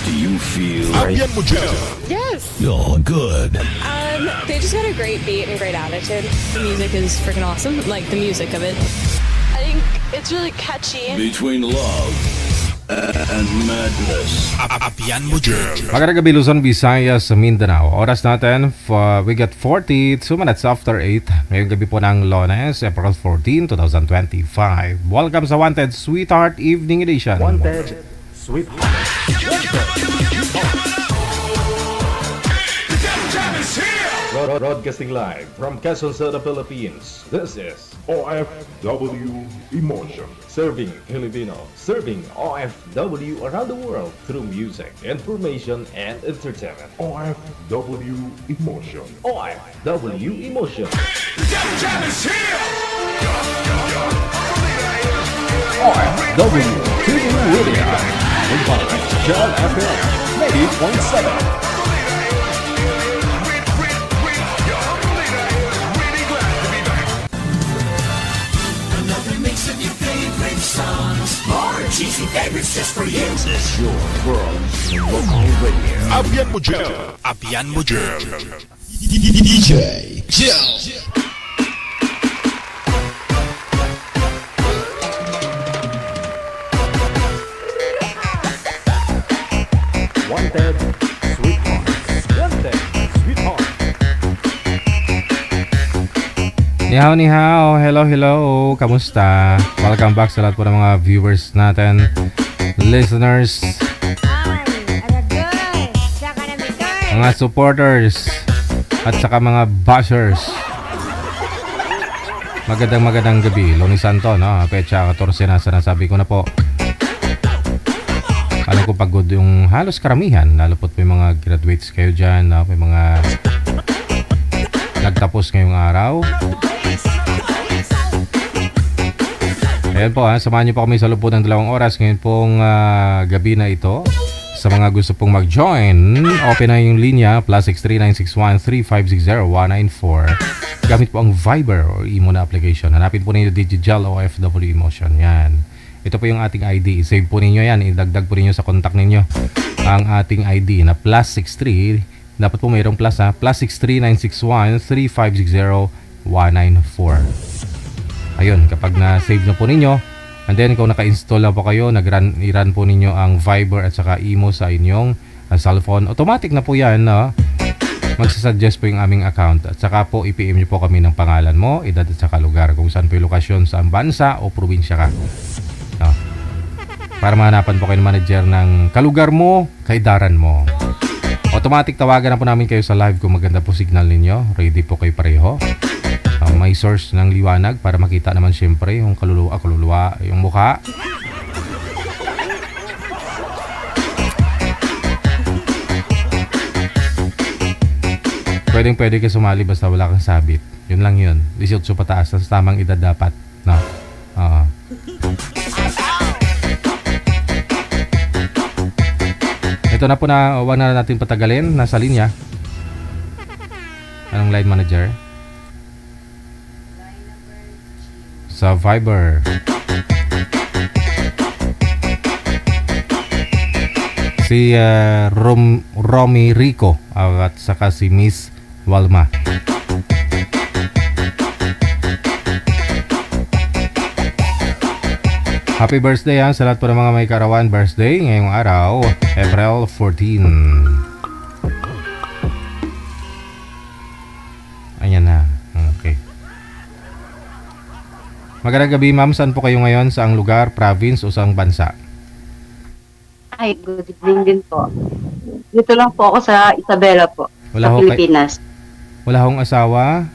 Do you feel Abyan mo dyan. Yes. you're good? They just got a great beat and great attitude. The music is freaking awesome. Like the music of it. I think it's really catchy. Between love and madness. Abyan mo dyan. Magandang gabi Luzon, Visayas, Mindanao. Oras natin, we got 42 minutes after 8. Ngayong gabi po ng Lunes, April 14, 2025. Welcome sa Wanted Sweetheart Evening Edition. Wanted Sweetheart. Broadcasting live from Quezon City, Philippines. This is OFW Emotion. Serving Filipino, serving OFW around the world through music, information, and entertainment. OFW Emotion. OFW Emotion. OFW TV Radio. John FM 80.7. Cheesy favorites just for you. This is your world local radio. Abyan mo dyan. Abyan mo dyan. DJ Jill. Wanted Sweetheart. Wanted Sweetheart. Ni hao, hello, kamusta? Welcome back sa lahat po ng mga viewers natin, listeners, mga supporters, at saka mga bashers. Magandang gabi, Loni Santo, no? Pecha 14 na sinasabi ko na po. Alam ko pagod yung halos karamihan, lalo po yung mga graduates kayo dyan, no? May mga nagtapos ngayong araw. Ayan po, samahan niyo po kami sa loob po ng 2 oras ngayon pong gabi na ito. Sa mga gusto pong mag-join, open na yung linya +639613560-194. Gamit po ang Viber o Imo na application. Hanapin po ninyo Digital OFW Emotion. Yan. Ito po yung ating ID. Save po ninyo yan. Idagdag po ninyo sa contact ninyo ang ating ID na +63. Dapat po mayroong plus +639613560-194. Ayun, kapag na-save na po ninyo, and then kung naka-install na po kayo, i-run po ninyo ang Viber at saka Imo sa inyong cellphone. Automatic na po yan, no? Magsasuggest po yung aming account. At saka po, i-PM nyo po kami ng pangalan mo, edad at saka lugar, kung saan po yung lokasyon, sa bansa o probinsya ka. No? Para mahanapan po kayo ng manager ng kalugar mo, kaidaran mo. Automatic tawagan na po namin kayo sa live kung maganda po signal ninyo. Ready po kayo pareho. May source ng liwanag para makita naman siyempre yung kaluluwa, yung mukha. Pwede kayo sumali basta wala kang sabit. Yun lang yun. 18 pataas. Sa tamang edad dapat. No? Ito na po na, huwag na natin patagalin. Nasa linya. Anong line manager? Sa Viber. Si Romy Rico at saka si Miss Walma. Happy birthday sa lahat po ng mga may karawan birthday ngayong araw, April 14. Ayan na. Okay. Magandang gabi, ma'am. Saan po kayo ngayon? Saang lugar, province o saang bansa? Ay, good evening din po. Dito lang po ako sa Isabela po, sa Pilipinas. Wala akong asawa,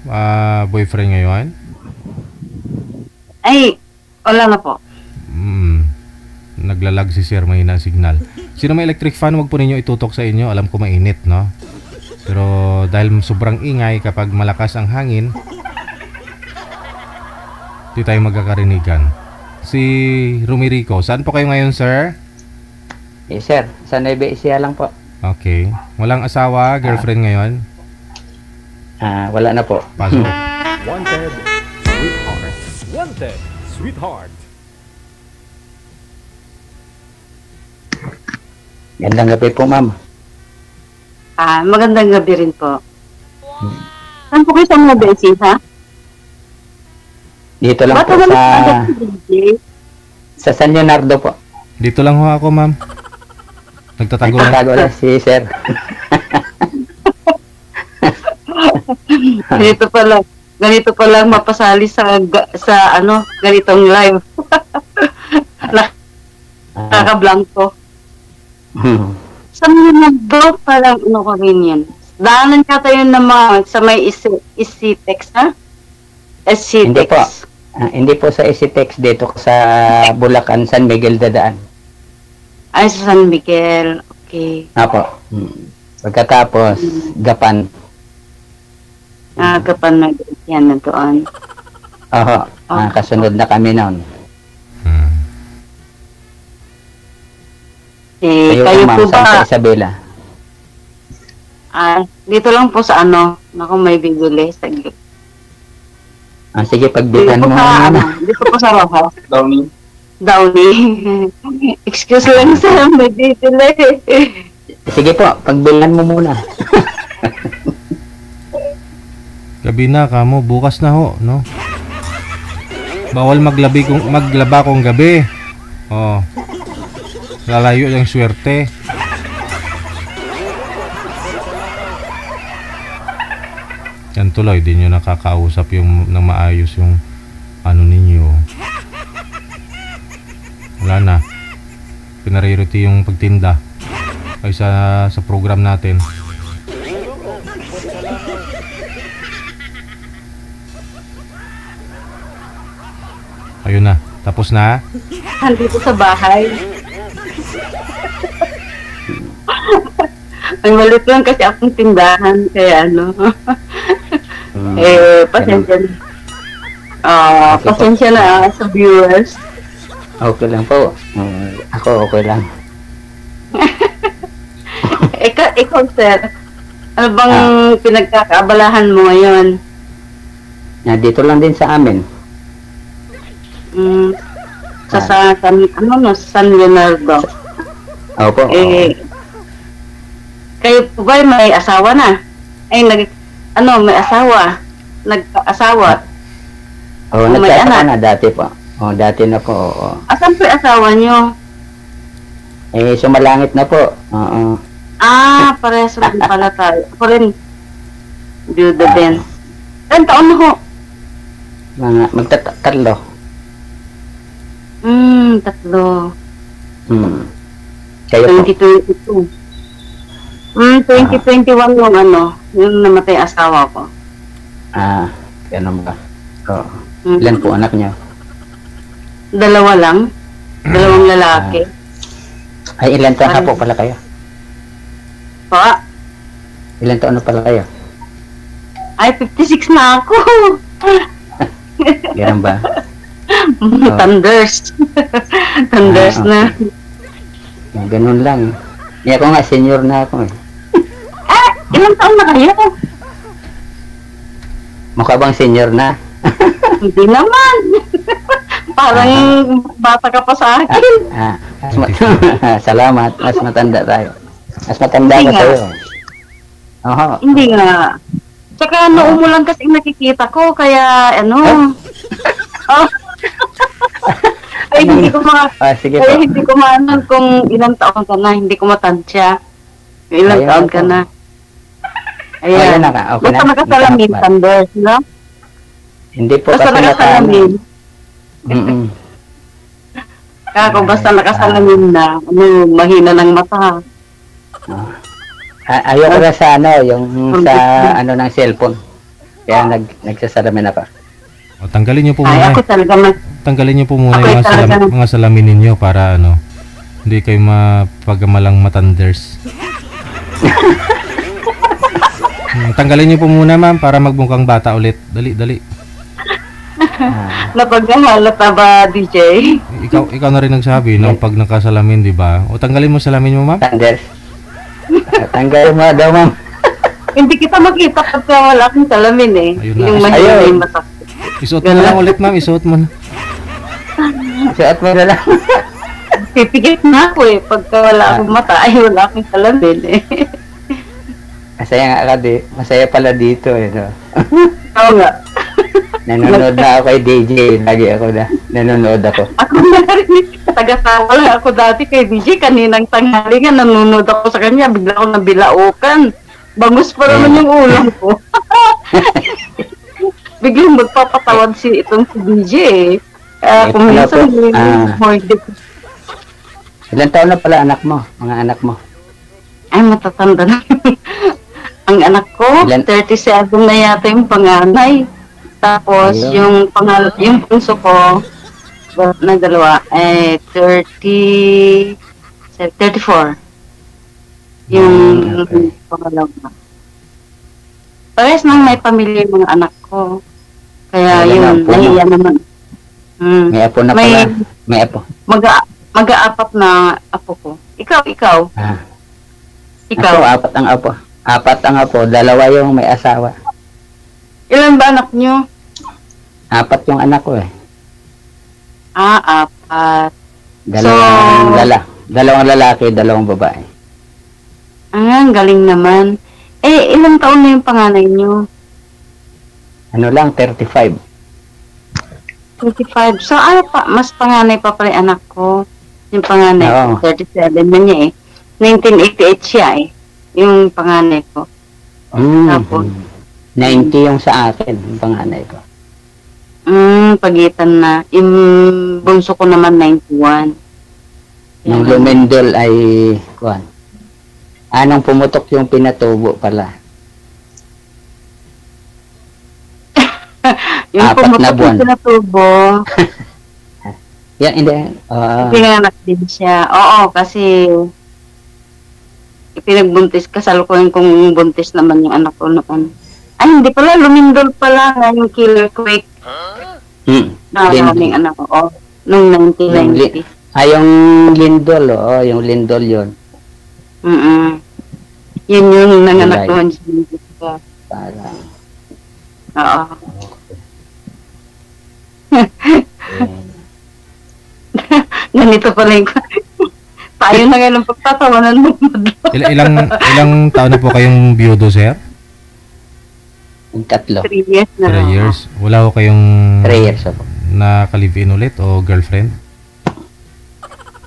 boyfriend ngayon? Ay, wala na po. Naglalag si sir, may na signal. Sino may electric fan, wag po ninyo itutok sa inyo. Alam ko mainit, no? Pero dahil sobrang ingay kapag malakas ang hangin, di tayo magkakarinigan. Si Rumirico, saan po kayo ngayon, sir? Yes, sir. Sa Nueva Ecija lang po. Okay. Walang asawa, girlfriend ngayon? Wala na po. Pasok. Wanted Sweetheart. Wanted Sweetheart. Gandang gabi po, ma'am. Magandang gabi rin po. Saan po kayo sa mga beses, ha? Dito lang Ba't po naman sa DJ? San Leonardo po. Dito lang ho ako, ma'am. Nagtatago lang. Nagtatago lang si sir. Ganito pala mapasali sa ganitong live. Nakakablanko. Sa Leonardo, parang ko rin yan. Daanan ka tayo ng mga sa may Isitex, ha? Hindi po. Isitex. Hindi po sa Isitex, dito sa Bulacan, San Miguel dadaan. Ay, sa San Miguel. Okay. Apo. Pagkatapos, Gapan. Gapan na yan na doon. Oho. Kasunod na kami noon. Kayo ma'am, po saan ba? sa Isabela? Dito lang po sa Naku, may bibili. Sige, pagbilan Dito mo. dito po sa Rojo. Downy. Excuse lang sir, may bibili. Sige po, pagbilan mo muna. Gabi na kamo, bukas na ho, no? Bawal maglaba kung gabi. Oh. Lalayo yung swerte. Yan tuloy, di nyo nakakausap yung nang maayos yung ninyo. Wala na. Pinaririority yung pagtinda ay sa program natin. Ayun na, tapos na. Nandito sa bahay. Ang malit lang kasi akong tindahan, kaya pasensya na. Pasensya na sa viewers. Okay lang po. Ako okay lang. Ikaw sir, ano bang pinagkakaabalahan mo ngayon? Dito lang din sa amin. Sa San Leonardo. Opo. Kayo po ba may asawa na? May asawa. Nag-asawa. May Nagkasama anak. na dati po. Dati na po. Asan po yung asawa nyo? Sumalangit na po. Oo. Parehas rin pala tayo. Ako rin. Duda din. Ilan taon na ho? Magtatatlo. Tatlo. Kayo po. 2022. 2021 yung namatay asawa ko. Ganun ba? Ilan po anak niyo? Dalawa lang. Dalawang lalaki. Ay, ilan taon na po pala kayo? Pa? Ilan taon na pala kayo? Ay, 56 na ako. Ganun ba? Thunders. Thunders na. Ganun lang. Ako nga, senior na ako eh. Ilang taon na kayo? Mukha bang senior na? Hindi naman. Parang bata ka pa sa akin. Salamat. Mas matanda tayo. Mas matanda Hindi ka nga. tayo. Oho. Hindi nga. Tsaka noo mo lang kasi nakikita ko, kaya ay hindi ko Sige po. kaya hindi ko maanan kung ilang taon ka na, hindi ko matansya. Ilang Ayun taon na ka po. na. Ayun Ayan. na ka, okay Basta na. nakasalamin, Thunders, no? Hindi po Basta kasi nakasalamin. Kung basta nakasalamin na, mahina ng mata. Ayoko na sa yung sa ng cellphone. Kaya nagsasalamin na pa. O, tanggalin nyo po Ay, muna. ako talaga Tanggalin nyo po muna Ako yung talaga. mga salamin ninyo para hindi kayo mapagamalang matanders. Tanggalin nyo po muna ma'am para magbungkang bata ulit. Dali. napaghahalata ba, DJ? Ikaw na rin nagsabi no pag nakasalamin, di ba? O tanggalin mo salamin mo ma'am. Thunders. Tanggalin mo daw, ma'am. Hindi kita makita pagka wala akong salamin eh. Ayun na. Yung mahina Ayun. yung mata. Isuot mo na lang ulit ma'am, isuot mo na. Suot mo na lang. Pipigit na ako eh. Pagka wala akong mata, ay wala akong salamin eh. Masaya pala dito eh, no? Oo nga. Nanonood na ako kay DJ. Lagi ako nanonood ako. Ako na rin. Taga-tawa lang ako dati kay DJ. Kaninang tanghali nga, nanonood ako sa kanya. Bigla ako nabilaukan. Bangus pa naman yung ulam ko. Biglang magpapatawad itong si DJ eh. Kung minsan, ilan taon na pala anak mo? Mga anak mo? Ay, matatanda na. Ang anak ko, 37 na yata yung panganay. Tapos, yung punso ko, na dalawa, 34. Yung pangalawa. Parehas nang may pamilya yung mga anak ko. Kaya yun, nahiya naman. May apo na pala. May apo. Mag-aapat na apo ko. Ikaw. Ikaw. Ako, apat ang apo. Dalawa yung may asawa. Ilan ba anak nyo? 4 yung anak ko eh. 4. Dalawang lalaki, 2 babae. Ang galing naman. Ilang taon na yung panganay nyo? Ano lang, 35. 35. So, mas panganay pa pala yung anak ko. Yung panganay ko, 37 na niya eh. 1988 siya eh. Yung panganay ko. Tapos, 90 yung sa akin, yung panganay ko. Pagitan na. Yung bunso ko naman, 91. Yung lumindol ay, anong pumutok yung pinatubo pala? Yung 4 na pumutok buwan. yung pinatubo. Yan, hindi. Pinanganak din siya. Oo, kasi ipinagbuntis, kasalukuyan kong buntis naman yung anak ko noon. Ay, hindi pala, lumindol pala nga yung killer quake. Aming anak ko. Noong 1990. Yung lindol, yung lindol yun. Yun yung nanganak ko. Parang. Oo. Ganito pala yung tayo na nga ng pagtatawanan mo. Ilang taon na po kayong biyudo, sir? 3. 3 years na. 3 years. Wala ko kayong 3 years ako. Naka-live-in ulit o girlfriend?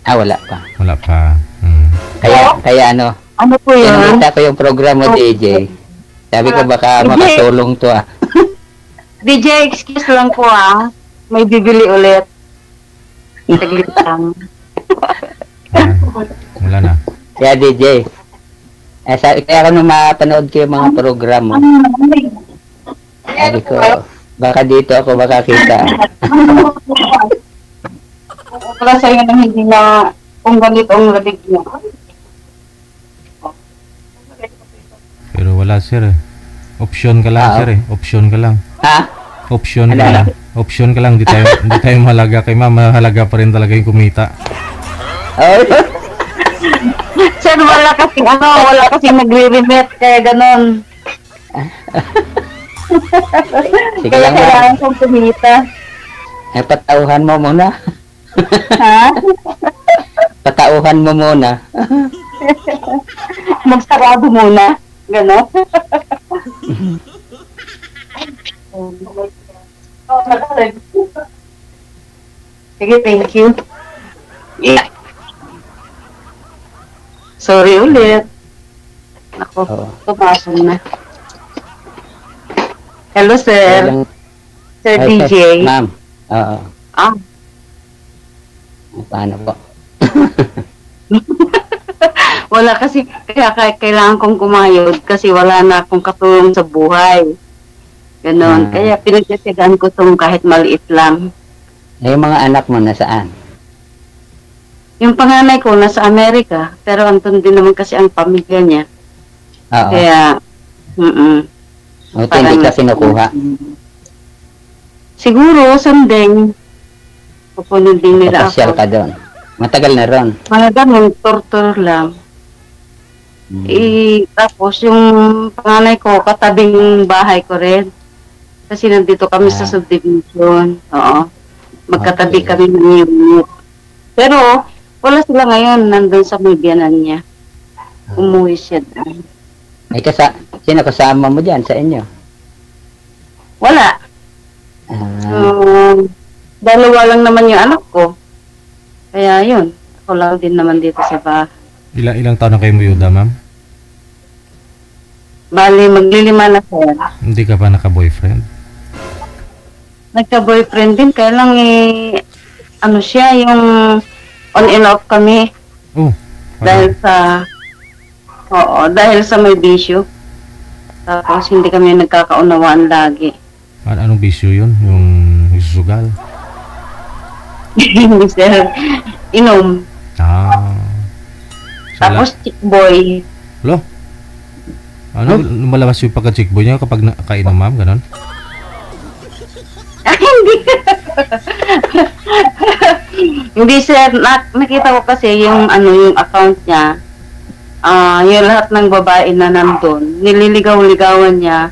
Wala pa. Wala pa. Kaya ano? Ano po yun? Nakita ko yung program mo, DJ. Sabi ko baka makatulong to DJ, excuse lang po may bibili ulit. Saglit lang. Wala na. Kaya DJ, kaya ako nung mapanood ko yung mga program mo. Sabi ko, baka dito ako makakita. Wala sa'yo na hindi na kung ganito ang labig niya. Pero wala, sir. Option ka lang, sir. Option ka lang. Option ka lang. Option ka lang. Hindi tayo mahalaga kay ma'am. Mahalaga pa rin talaga yung kumita. Sir, wala kasing nagre-remit. Kaya ganon. Sige Kaya lang, kailangan kong kumita. patauhan mo muna. Patauhan mo muna. Magsarado muna. Ganon. Sige, thank you. Sorry ulit. Ako, tumasok na. Hello, sir. Sir DJ. Ma'am. Oo. Paano po? Wala kasi, kaya kailangan kong kumayod kasi wala na akong katulong sa buhay. Ganon. Kaya pinagtitigan ko itong kahit maliit lang. Yung mga anak mo nasaan? Yung panganay ko nasa Amerika, pero andun din naman kasi ang pamilya niya. Oo. Kaya, Buti hindi ka kinukuha. Siguro, sanding, pupunin din nila Papasyal ako. ka doon. Matagal na ron. Mga ganun, torture lang. Tapos yung panganay ko, katabing bahay ko rin. Kasi nandito kami sa subdivision. Oo. Magkatabi kami ng unit. Pero, Wala sila ngayon, nandun sa may biyanan niya. Umuwi siya doon. May sino kasama mo dyan sa inyo? Wala. Dalawa lang naman yung anak ko. Kaya yun, ako lang din naman dito sa bahay. Ilang taon na kayo muyuda, ma'am? Bali, maglilima na siya. Hindi ka pa naka-boyfriend? Nagka-boyfriend din, kaya lang ano siya, yung on and off kami. Oh. Dahil sa may bisyo. Tapos hindi kami nagkakaunawaan lagi. Anong bisyo yun? Yung susugal? Hindi sir, inom. Tapos chick boy. Lo? Lumalabas yung pagka-chick boy niya kapag nakainom, ma'am? Ganon? Hindi. Hindi sir, nakita ko kasi yung yung account niya. Yung lahat ng babae na nandun, nililigaw-ligawan niya.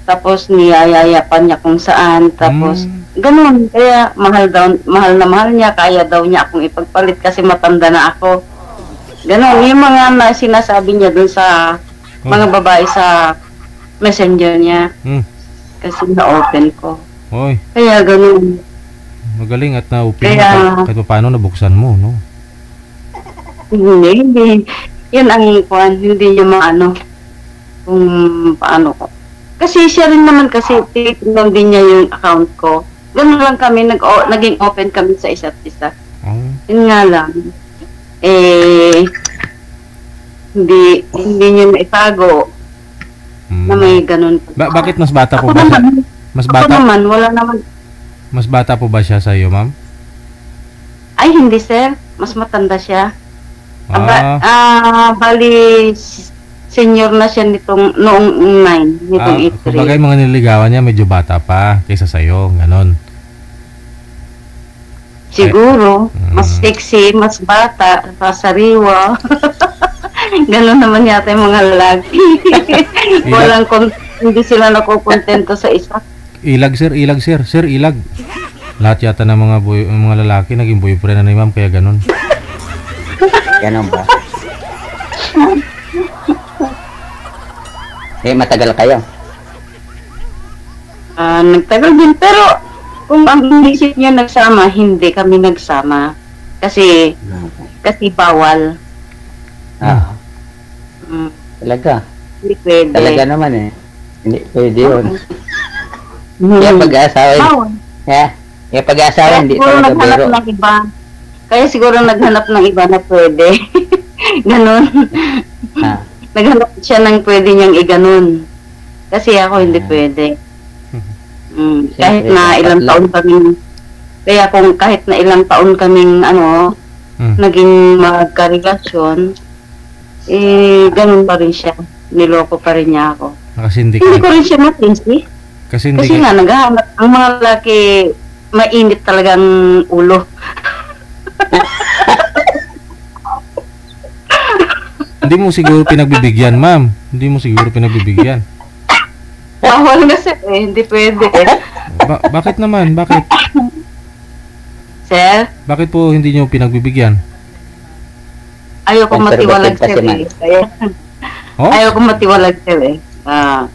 Tapos niyayayapan niya kung saan. Tapos ganun. Kaya mahal na mahal niya. Kaya daw niya akong ipagpalit kasi matanda na ako. Ganun. Yung mga sinasabi niya dun sa mga babae sa messenger niya. Kasi na-open ko. Oy. Kaya ganun. Magaling at na-open mo. Kahit paano nabuksan mo, no? Hindi. Yun ang kuhan. Hindi niya maano. Kung paano ko. Kasi siya rin naman kasi titignan din niya yung account ko. Ganun lang kami, naging open kami sa isa't isa. Yun nga lang. Hindi niya maitago na may ganun. Bakit mas bata po ba siya? Ako naman, wala naman. Mas bata po ba siya sa iyo, ma'am? Ay, hindi sir. Mas matanda siya. Bali, senior na siya noong 9, nitong 8-3. Kumbaga yung mga nililigawan niya medyo bata pa kaysa sa'yo, ganon. Siguro, mas sexy, mas bata, sariwa. Ganon naman yata yung mga lalaki. Hindi sila nakukontento sa isa. Ilag sir. Sir, ilag. Lahat yata ng mga lalaki naging boyfriend na ni ma'am, kaya ganon. Ganon ba? Matagal kayo? Nagtagal din, pero kung ang isip niya nagsama, hindi kami nagsama. Kasi bawal. Talaga? Hindi pwede. Talaga naman eh. Hindi pwede yun. Kaya pag-aasawa kaya pag-aasawa hindi talaga biro. Kaya siguro naghanap ng iba na pwede. Ganon. Naghanap siya ng pwede niyang iganon. Kasi ako hindi pwede. Kahit na ilang taon kaming naging magkarelasyon, ganun pa rin siya. Niloko pa rin niya ako. Hindi ko rin siya matinsi. Kasi nga, naghahanap. Ang mga lalaki, mainit talagang ulo. Hindi mo siguro pinagbibigyan, ma'am. Bawal kasi hindi pwede. Bakit naman? Bakit? Sir? Bakit po hindi nyo pinagbibigyan? Ayoko matiwalag sir eh. Ayoko matiwalag sir eh.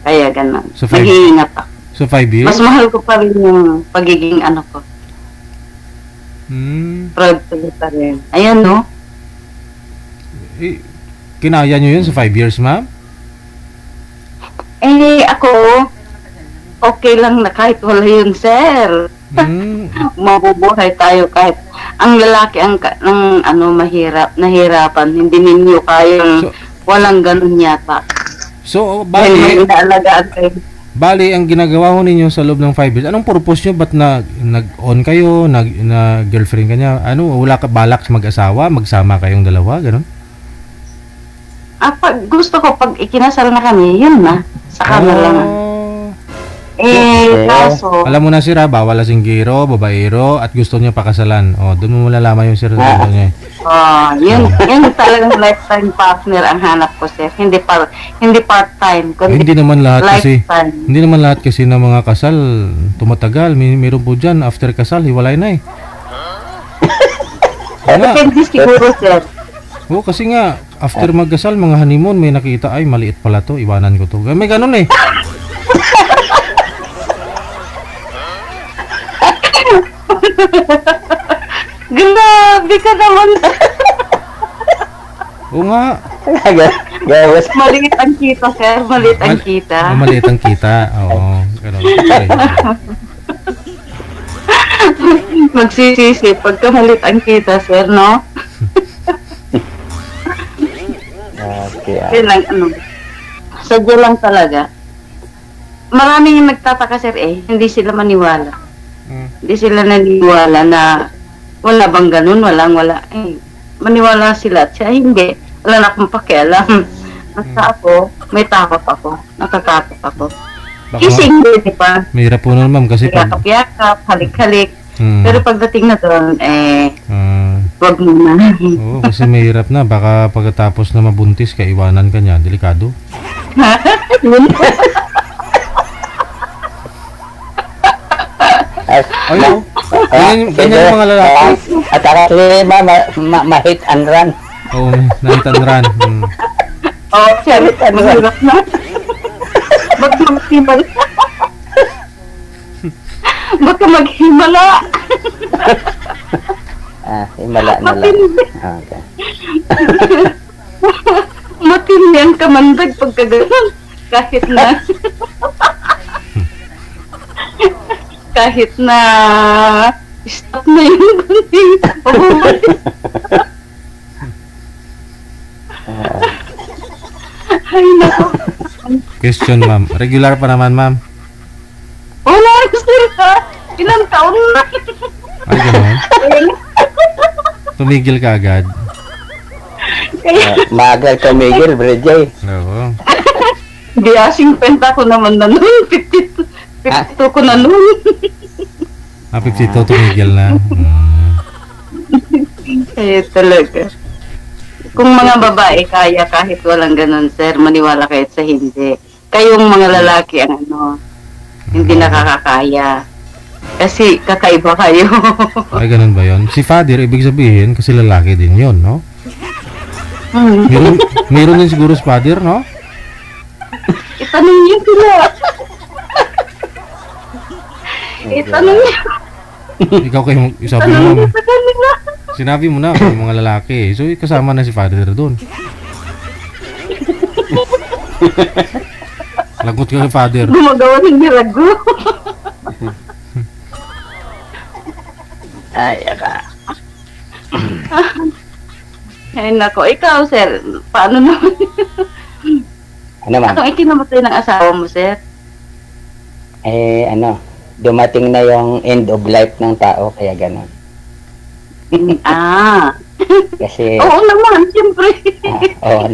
Kaya ganun. So, nag-iingat ako. So 5 years? Mas mahal ko pa rin yung pagiging ano ko. Proud to be pa rin. Ayan no? Kinaya nyo yun sa 5 years, ma'am? Ako, okay lang na kahit wala yun, sir. Mabubuhay tayo kahit ang lalaki mahirap, nahirapan. Hindi ninyo kayang walang ganun yata. So, Bali, ang ginagawa ho ninyo sa loob ng 5 years, anong purpose nyo? Ba't nag-on kayo, na girlfriend ka niya? Wala ka balak mag-asawa, magsama kayong dalawa, gano'n? Pag gusto ko, pag ikinasal na kami, yun na. Saka na lang. Kaso... Alam mo na sir, bawal lasinggero, babaero, at gusto niya pakasalan. Doon mo malalaman yung sir sa niya. Yun talagang lifetime partner ang hanap ko, sir. Hindi part-time. Hindi naman lahat kasi ng mga kasal tumatagal. Meron po dyan, after kasal, hiwalay na eh. Wala. Depende siguro, sir. Oo, kasi nga, after magkasal, mga honeymoon, may nakita, ay, maliit pala to, iwanan ko to. May ganun eh. Grabe ka naman. Oo nga. Gawas. Maliit ang kita, sir. Maliit ang kita. Maliit ang kita. Oo, ganun. Okay. Magsisisi pagka maliit ang kita, sir, no? Okay. Yun lang, sadya lang talaga. Maraming yung nagtataka, sir, hindi sila maniwala. Hindi sila naniwala na wala bang ganun, wala. Maniwala sila at siya, hindi. Wala na akong pakialam. Basta ako, may takot ako. Natatakot ako. Kasi hindi, di ba? Mahirap po nun, ma'am, kasi pag... Yakap-yakap, halik-halik. Pero pagdating na doon, wag muna. Oo, kasi mahirap na. Baka pagkatapos na mabuntis ka, iwanan ka niya. Delikado. Yun. Ayun. Ganyan yung mga lalaki. At actually, ma-hit and run. Oo, nahitan ran. Oo, siya, mahirap na. Baka maghimala. Baka maghimala. Himala na lang. Matindi. Okay. Matindi ang kamandag pagka ganun. Kahit na stop na yung gunting. Ay, nako. Question, ma'am. Regular pa naman, ma'am. Wala rin, sir, ha? Ilang taon na. Ay, gano'n. Tumigil ka agad. Maagal tumigil, Bridget. Oo. Biasing penta ko naman na noon. 52 ko na noon. 52 tumigil na. Kaya talaga. Kung mga babae kaya kahit walang ganun, sir, maniwala kahit sa hindi. Kayong mga lalaki ang hindi nakakakaya. Kasi kakaiba kayo. Ay, ganun ba yun? Si father, ibig sabihin, kasi lalaki din yun, no? Meron din siguro si father, no? Itanong niyo sila. Itanong niyo. Ikaw kayo, isabi Itanong mo. niyo sa kanila. Sinabi mo na, kayo mga lalaki. So, kasama na si father doon. Lagot ka kay father. Gumagawa ng nilago. Ay, aka. Ay, nako. Ikaw, sir, paano naman? Ano man? Anong ikinamatay ng asawa mo, sir? Dumating na yung end of life ng tao, kaya gano'n. Kasi, Oo naman, siyempre.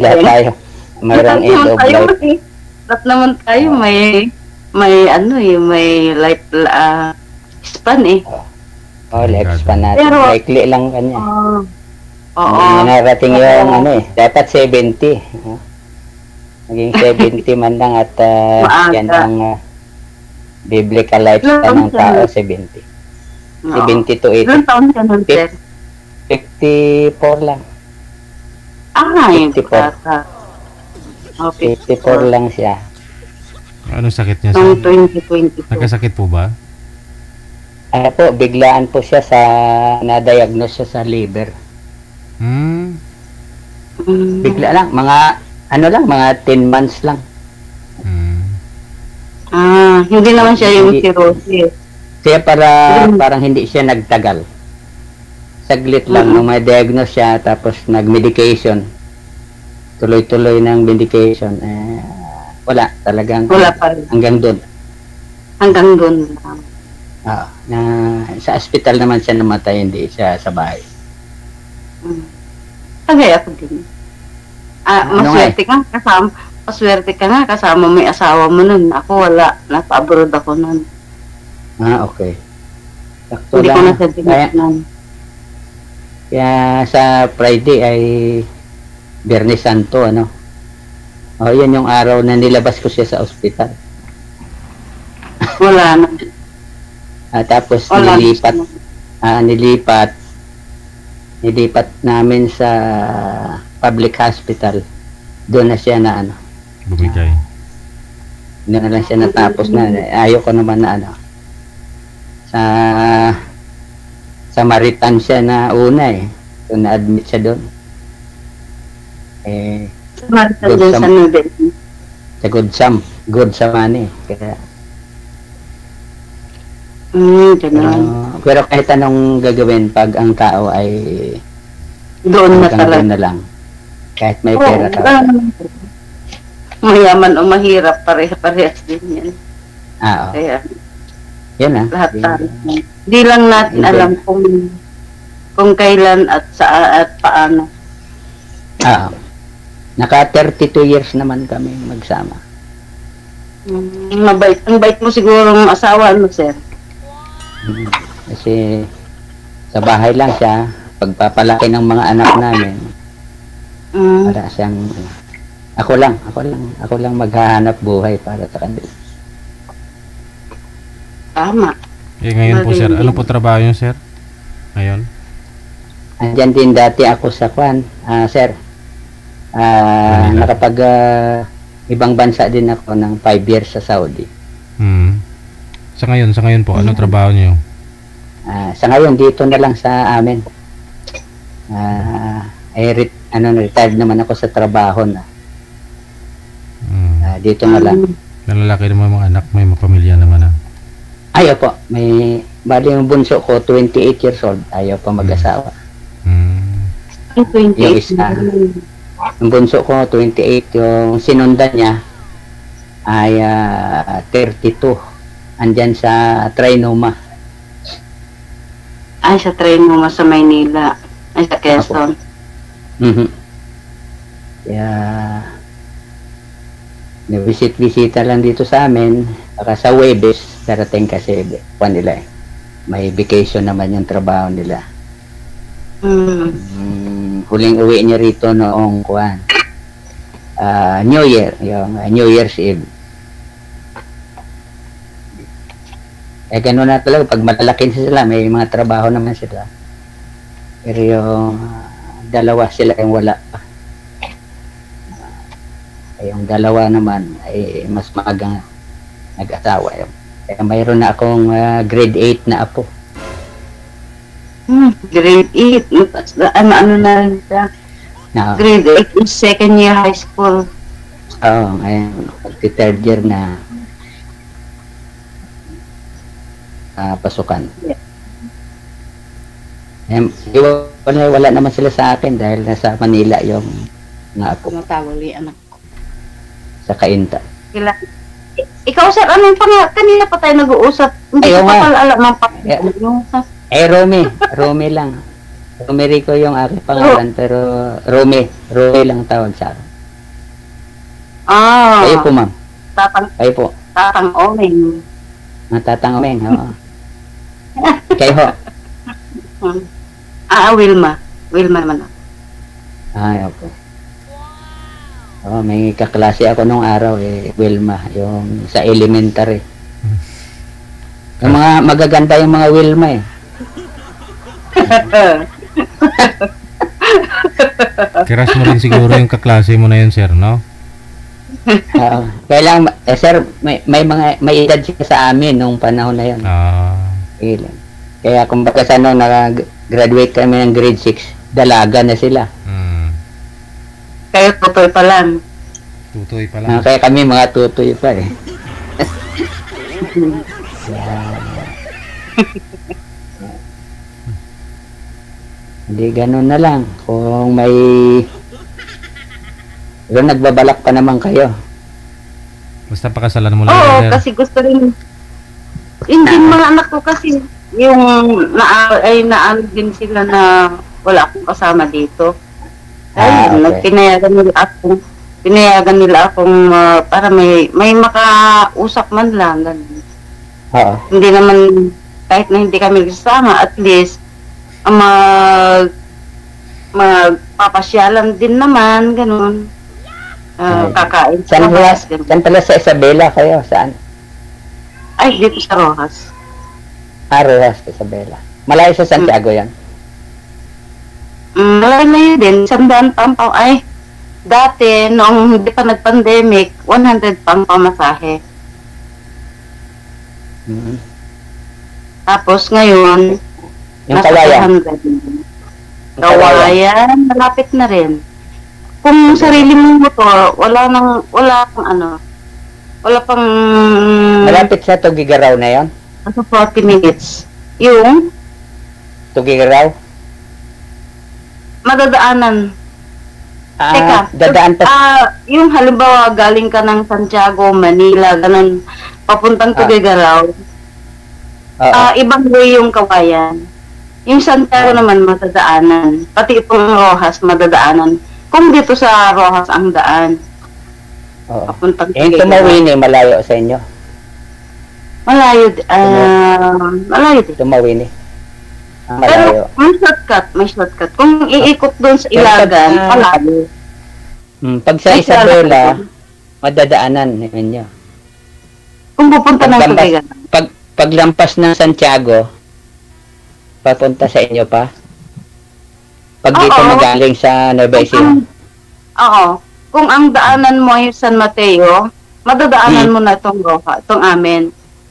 lahat tayo. Mayroong end of life. Lahat naman tayo may life span eh. Life span natin. Pero, likely lang kanya. Oo. Narating yung dapat 70. Maging 70 man lang at yan ang biblical lifespan ng tao, 70. 70 to 80. Ilang taon ka nun, sir? 54 lang. Yung 54. bata. Okay. 54 lang siya. Anong sakit niya? Noong Sa... 2022. Nagkasakit po ba? Biglaan po siya na-diagnose siya sa liver. Bigla lang, mga 10 months lang. Hindi naman siya yung Hindi. cirrhosis. Kaya parang hindi siya nagtagal. Saglit lang nung may diagnose siya, tapos nag-medication. Tuloy-tuloy ng medication. Wala, talagang Wala pa rin. hanggang doon. Hanggang doon lang. Sa ospital naman siya namatay, hindi siya sa bahay. Kagaya ako din. Maswerte ka nga kasama may asawa mo nun. Ako wala. Nasa abroad ako nun. Okay. Sakto Hindi ko lang. na sa dinatnan. Kaya sa Friday ay Biyernes Santo, yan yung araw na nilabas ko siya sa ospital. Wala na. Tapos Wala nilipat. nilipat namin sa public hospital. Doon na siya na ano. Bumigay. Hindi na lang siya natapos na. Ayaw ko naman na ano. Sa Maritan siya na una eh. So, na-admit siya doon. Maritan din sa Nubel. Sa Good Samani. Kaya, ganun. pero kahit anong gagawin pag ang tao ay Doon na talaga. na lang. Kahit may pera ka. Mayaman o mahirap, parehas din yan. Oo. Kaya, Yan ah. lahat tayo. Hindi lang natin alam kung kailan at paano. Naka 32 years naman kami magsama. Mabait. Ang bait mo siguro ng asawa, ano, sir? Kasi sa bahay lang siya, pagpapalaki ng mga anak namin, para siyang, ako lang maghahanap buhay para sa kanila. Tama. Ngayon po, sir, ano po trabaho niyo, sir? Ngayon? Andyan din dati ako sa Kwan, sir. Nakapag ibang bansa din ako ng 5 years sa Saudi. Sa ngayon po, anong trabaho niyo? Sa ngayon, dito na lang sa amin. Retired naman ako sa trabaho na. Dito na lang. Nalalaki naman mga anak, may mga pamilya naman na. Ayaw po. Bali yung bunso ko, 28 years old. Ayaw pa mag-asawa. Yung isa, yung bunso ko, 28. Yung sinundan niya ay 32. Andyan sa Trinoma. Ay, sa Trinoma sa Maynila. Ay, sa Quezon. Kaya, na-visit-visita lang dito sa amin. Saka sa Webes, darating kasi nila eh. May vacation naman yung trabaho nila. Huling uwi niya rito noong New Year, yung New Year's Eve. Gano'n na talaga, pag malalaki sila, may mga trabaho naman sila. Pero yung dalawa sila yung wala pa. Yung dalawa naman ay mas maagang nag-asawa. Kaya mayroon na akong grade 8 na apo. Grade 8? Ano na siya? Grade 8 is second year high school. Oo, ngayon, third year na pasukan. Wala naman sila sa akin dahil nasa Manila yung nga apo. Matawali anak ko. Sa Kainta. Ikaw, sir, anong kanina pa tayo nag-uusap? Hindi ko pa pala alam ng Romy lang. Romerico yung aking pangalan, pero Romy lang tawag sa akin. Kayo po, ma'am. Kayo po. Tatang Omeng. Tatang Omeng, oo. Kayo ho. Wilma. Wilma naman ako. Okay. May kaklase ako nung araw Wilma, yung sa elementary. Yung mga magaganda yung mga Wilma eh. Kiras mo rin siguro yung kaklase mo na yun, sir, no? Kailang, sir, may edad siya sa amin nung panahon na yun. Kaya kung baka sa nag-graduate kami ng grade 6, dalaga na sila. Kayo tutoy pa lang. Tutoy pa lang. Kaya kami mga tutoy pa eh. Hindi, ganun na lang. Kung may nagbabalak pa naman kayo. Basta pakasalan mo lang. Oo, kasi gusto rin. Hindi mga anak ko kasi yung naano din sila na wala akong kasama dito. Ay, pinayagan nila akong para may makausap man lang. Hindi naman, kahit na hindi kami kasama, at least magpapasyalan din naman, ganun. Kakain sa labas. Saan pala sa Isabela kayo? Saan? Ay, dito sa Rojas. Rojas, Isabela. Malayo sa Santiago yan? Malayo din, 100 pang ay, dati, noong hindi pa nag-pandemic, 100 pang pamasahe. Tapos ngayon, Yung nasa Kawayan. 200. Kawayan, malapit na rin. Kung sarili mong motor, wala pang ano, wala pang... Malapit sa Tugigaraw na yon? 40 minutes. Yung Tugigaraw? madadaanan. Teka, dadaan pa. Yung halimbawa galing ka ng Santiago, Manila, ganun, papuntang Tugigaraw. Ibang way yung Kawayan. Yung Santiago naman madadaanan. Pati itong Rojas madadaanan. Kung dito sa Rojas ang daan. Papuntang Yung Tumawini, malayo sa inyo? Malayo din. Tumawini. Pero may shortcut. Kung iikot doon sa Ilagan, malayo. Pag sa Isabela, madadaanan ninyo. Kung pupunta ng Tubigan. Paglampas ng Santiago, papunta sa inyo pa? Pag dito magaling sa Nueva Ecija? Oo. Kung ang daanan mo ay San Mateo, madadaanan mo na itong Roja, itong amin.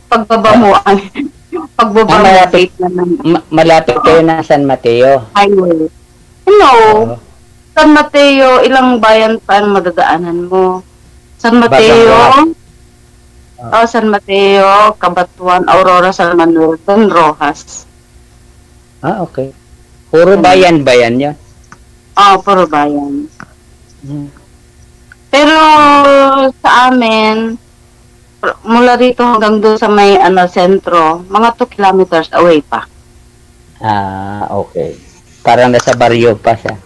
Pagbaba mo ang malapit kayo na San Mateo. Highway. Hello. San Mateo, ilang bayan pa ang madadaanan mo? San Mateo, San Mateo, Cabatuan, Aurora, San Manuel, Rojas. Okay. Puro bayan-bayan yun? Puro bayan. Pero sa amin, mula rito hanggang doon sa may sentro, mga 2 kilometers away pa. Okay. Parang nasa baryo pa siya.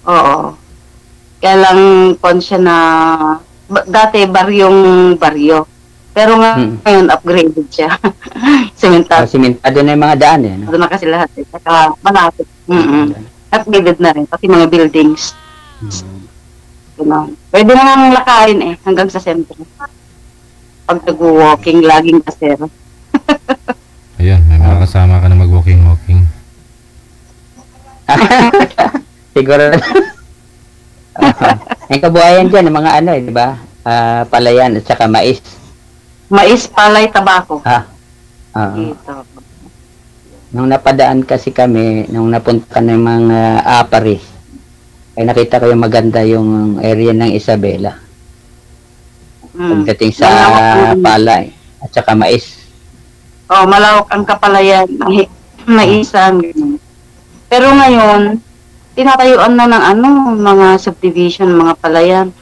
Oo. Kaya lang siya na dati baryo. Pero ngayon upgraded siya. Simentado. Simentado na yung mga daan eh. No? Doon na kasi lahat eh. Saka malapit. Upgraded na rin. Pati mga buildings. Pwede na nang lakarin eh. Hanggang sa sentro. Pag nag-walking, laging kasero. Ayun, may mga kasama ka na mag-walking. Siguro. Ang kabuhayan dyan, mga di ba? Palayan at saka mais. Mais, palay, tabako. Ito. Nung napadaan kasi kami, nung napunta ng mga apari, ay nakita ko yung maganda yung area ng Isabela. Pagdating sa palay at saka mais. Malawak ang kapalayan, maisan. Pero ngayon, tinatayuan na ng mga subdivision, mga palayan.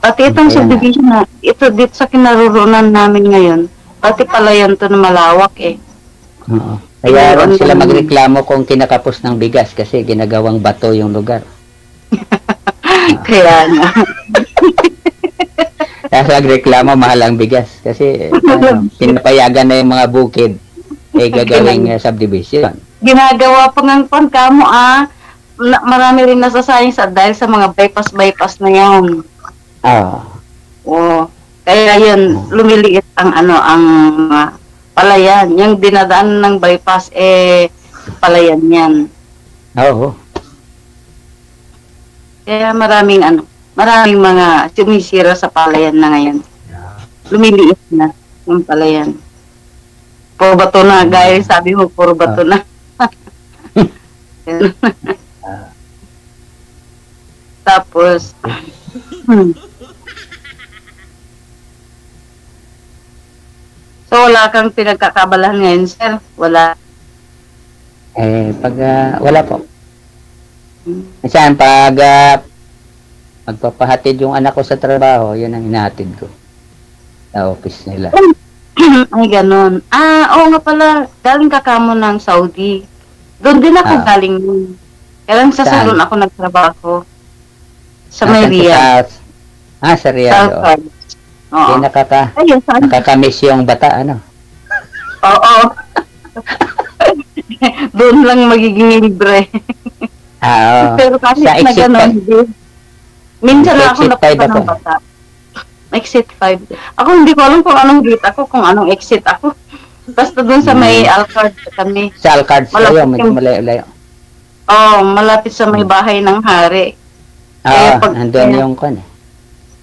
Pati itong subdivision na, ito dito sa kinaroroonan namin ngayon, pati palayan to na malawak eh. Kaya rin sila magreklamo kung kinakapos ng bigas kasi ginagawang bato yung lugar. Kaya nga. Kaya nagreklamo mahal ang bigas kasi pinapayagan na yung mga bukid gagawing subdivision. Ginagawa pa ng pangkamo marami rin nasasayang dahil sa mga bypass na yan. Kaya yun, lumiliit ang palayan. Yung dinadaan ng bypass palayan yan. Kaya maraming mga sumisira sa palayan na ngayon. Lumiliit na yung palayan. Puro bato na, gaya sabi mo, puro bato na. Tapos, so wala kang pinagkakabalahan ngayon, sir? Wala? Wala po. Saan, magpapahatid yung anak ko sa trabaho, yun ang hinahatid ko. Sa office nila. Ay, ganun. Oo nga pala, galing ka kamo ng Saudi. Doon din ako galing nun. Kaya lang sa salon ako nagtrabaho. Sa may Riyadh. Sa Riyadh. Oo. Nakakamiss yung bata, Oo. Doon lang magiging libre. Pero kasi na gano'n, minsan lang ako napunta ng bata. Exit 5. Ako hindi ko alam kung anong gate ako, kung anong exit ako. Basta doon sa may Alcard kami. Sa Alcard sa'yo, malayo-layo. Oh, malapit sa may bahay ng hari. Kaya nandun yung kon eh.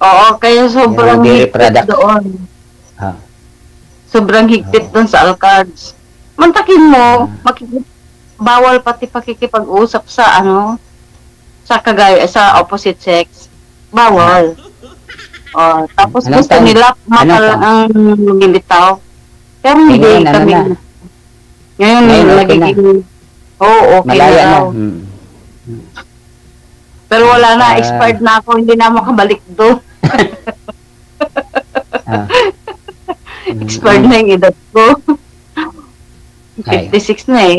Oo, kaya sobrang Yung dairy higpit product. doon. Ah. Sobrang higpit doon sa Alcards. Mantakin mo, bawal pati pakikipag-usap sa sa sa opposite sex. Bawal. Oh, tapos Anong gusto taon? nila Anong makal taon? ang lumilitaw. Pero hindi Ngayon, ano kami. na? Ngayon, Ngayon, okay nagiging okay Malaya na na. raw. Pero wala na, expired na ako, hindi na makabalik doon. Expired na yung edad ko. 56 na eh.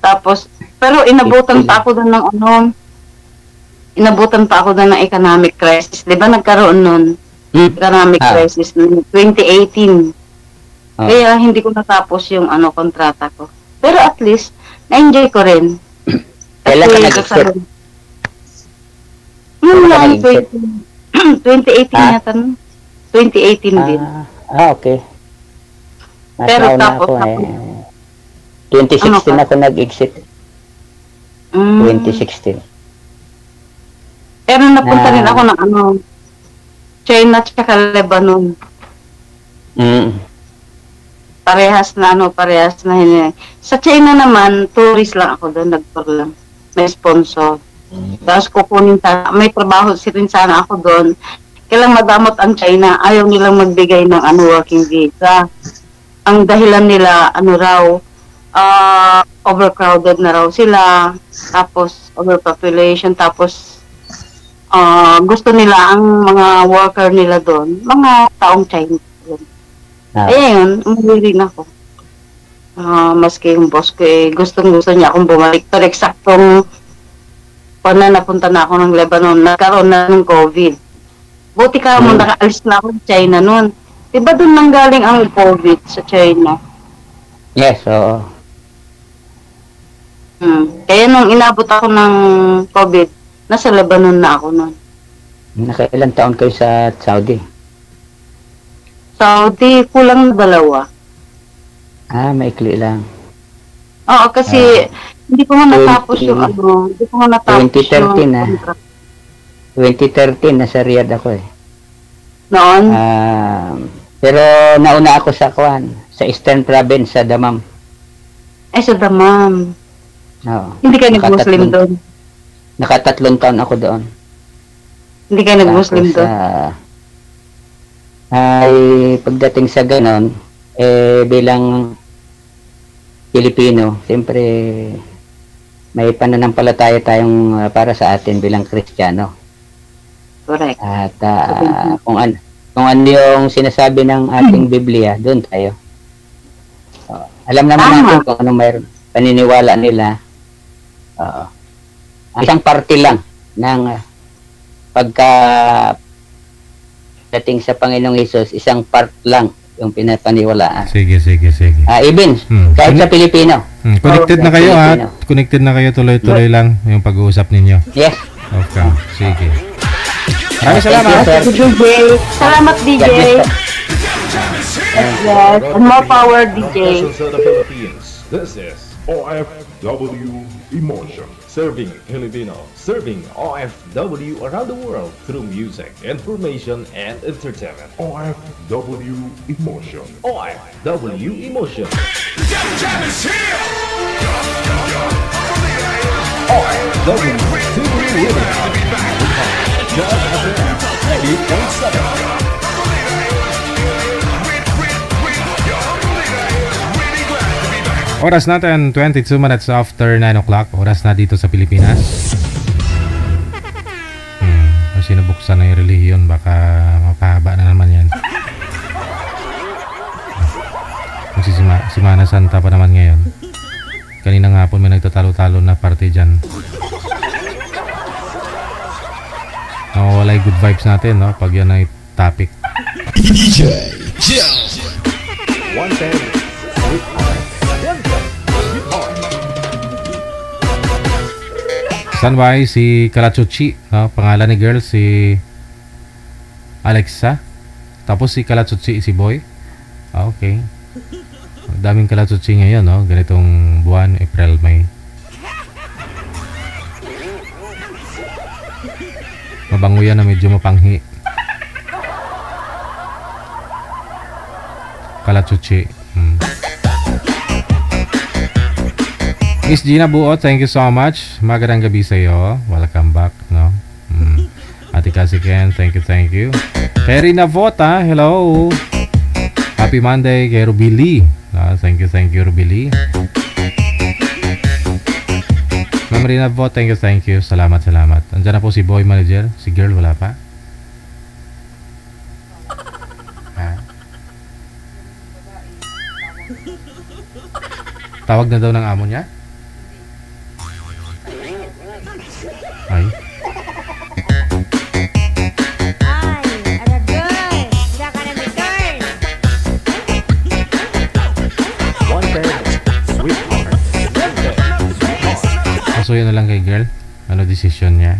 Tapos, pero inabutan pa ako doon ng inabutan pa ako doon ng economic crisis. Di ba nagkaroon nun? Economic crisis noong 2018. Kaya hindi ko natapos yung kontrata ko. Pero at least, na-enjoy ko rin. Kailan ka nag-exit? Yung lang, 2018 yata nun. 2018 din. Okay. Mas Pero nauna tapos ako 2016 ako nag-exit. 2016. Pero napunta rin ako ng China at Lebanon. Parehas na Sa China naman, tourist lang ako doon, nag-tour lang. May sponsor. Tapos kukunin may trabaho rin sana ako doon. Kailang madamot ang China, ayaw nilang magbigay ng working visa. Ang dahilan nila, overcrowded na raw sila, tapos overpopulation, tapos gusto nila ang mga worker nila doon, mga taong Chinese doon. Ayun, umuwi rin ako. Maski yung boss ko gusto niya akong bumalik. Pero eksaktong napunta na ako ng Lebanon, nagkaroon na ng COVID. Buti ka mo nakaalis na ako sa China noon. Diba doon nang galing ang COVID sa China? Yes, oo. Kaya nung inabot ako ng COVID, nasa Lebanon na ako noon. Nakailang taon kayo sa Saudi? Saudi, kulang 2. Maikli lang. Oo, kasi hindi ko nga natapos yung hindi ko nga natapos 2013 na. 2013, nasa Riyadh ako eh. Noon? Pero nauna ako sa sa Eastern Province, sa Dammam. Sa Dammam. Oo. Hindi ka nag-Muslim doon? 3 taon ako doon. Hindi ka nag-Muslim doon? Pagdating sa ganon, bilang Pilipino, siyempre may pananampalataya tayong para sa atin bilang Kristiyano. Correct. At kung ano yung sinasabi ng ating Biblia, doon tayo. Alam naman natin kung anong mayroon paniniwala nila. Isang parte lang ng pagka dating sa Panginoong Hesus, isang part lang yung pinapaniwalaan. Sige. Even, kahit sa Pilipino. Connected na kayo Connected na kayo, tuloy-tuloy lang yung pag-uusap ninyo. Yes. Okay, sige. Maraming salamat. DJ. Salamat, DJ. Yes. And more power, DJ. Of the Philippines. This is OFW Emotion. Serving Filipino, serving OFW around the world through music, information, and entertainment. OFW Emotion. OFW Emotion. OFW Oras natin 22 minutes after 9 o'clock. Oras na dito sa Pilipinas. Kasi nabuksan na yung relihiyon, baka mapahaba na naman yan. Kasi Semana Santa pa naman ngayon. Kanina nga po may nagtatalo-talo na party dyan. Nawawala yung good vibes natin, no? Pag yan ay topic. DJ One time. Standby si Kalachuchi, no? Pangalan ni girl si Alexa. Tapos si Kalachuchi si Boy. Okay. Daming Kalachuchi ngayon, no? Ganitong buwan, April, May. Mabango yan na medyo mapanghi. Kalachuchi. Miss Gina Buot, thank you so much. Magandang gabi sa iyo. Welcome back, no? Ate Kasi Ken, thank you. Kay Rina Vota, hello. Happy Monday kay Ruby Lee. Thank you Ruby Lee. Ma'am Rina Vota, thank you. Salamat. Andiyan na po si boy manager. Si girl, wala pa? Tawag na daw ng amo niya? Ay. Pasuyo na lang kay girl. Ano decision niya?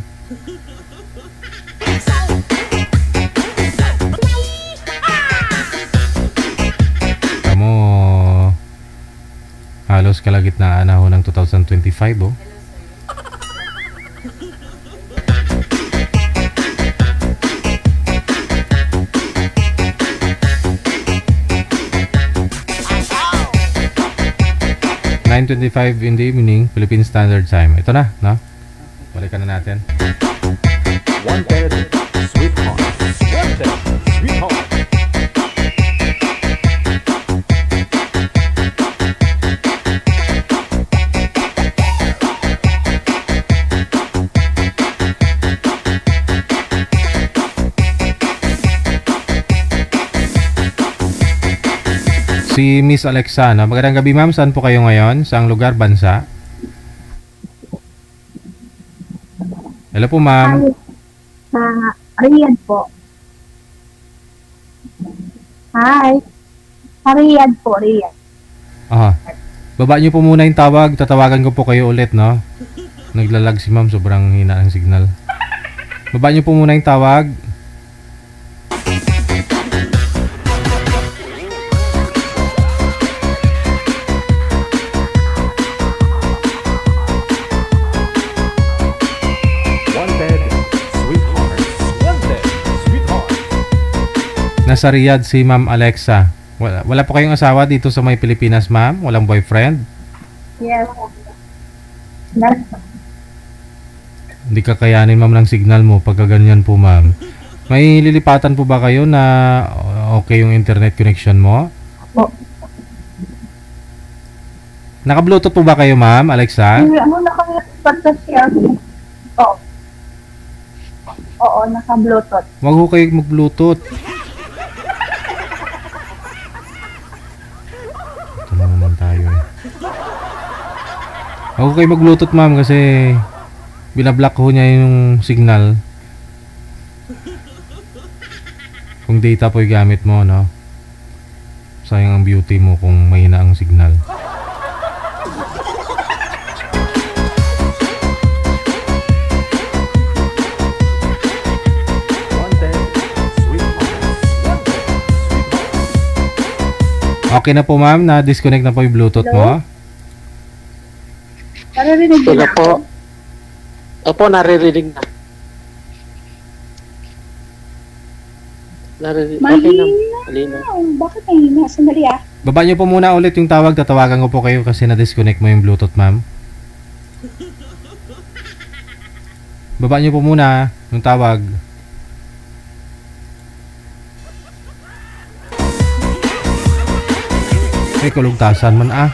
Kamu halos kalagitnaan na ho ng 2025, oh. (9:25) in the evening, Philippine Standard Time. Ito na, no? Balikan na natin. Wanted, Sweetheart. Wanted, Sweetheart. Si Miss Alexa, no? Magandang gabi, ma'am. Saan po kayo ngayon? Saang lugar, bansa? Hello po, ma'am. Sa Riyadh po. Hi. Sa Riyadh po, Riyadh. Aha. Baba niyo po muna yung tawag. Tatawagan ko po kayo ulit, no? Naglalag si ma'am. Sobrang hina ang signal. Baba niyo po muna yung tawag. Nasa Riyadh si Ma'am Alexa. Wala po kayong asawa dito sa may Pilipinas, ma'am? Walang boyfriend? Yes. Hindi kakayanin, ma'am, ng signal mo pagka ganyan po, ma'am. May lilipatan po ba kayo na okay yung internet connection mo? Po. Naka-Bluetooth po ba kayo, ma'am, Alexa? Ano, naka-Bluetooth sa share? Oo, naka-Bluetooth. Wag ho kayo mag-Bluetooth. Naman tayo eh. Ako kayo mag-Bluetooth, ma'am, kasi binablock ho niya yung signal. Kung data po yung gamit mo, no? Sayang ang beauty mo kung mahina ang signal. Okay na po, ma'am. Na-disconnect na po yung Bluetooth mo. Naririnig na po. Opo, naririnig na. Naririnig. Okay na. Malinaw. Bakit mahina? Sandali ah. Baba niyo po muna ulit yung tawag. Tatawagan ko po kayo kasi na-disconnect mo yung Bluetooth, ma'am. Baba niyo po muna yung tawag. Ay, kulugtasan man ah.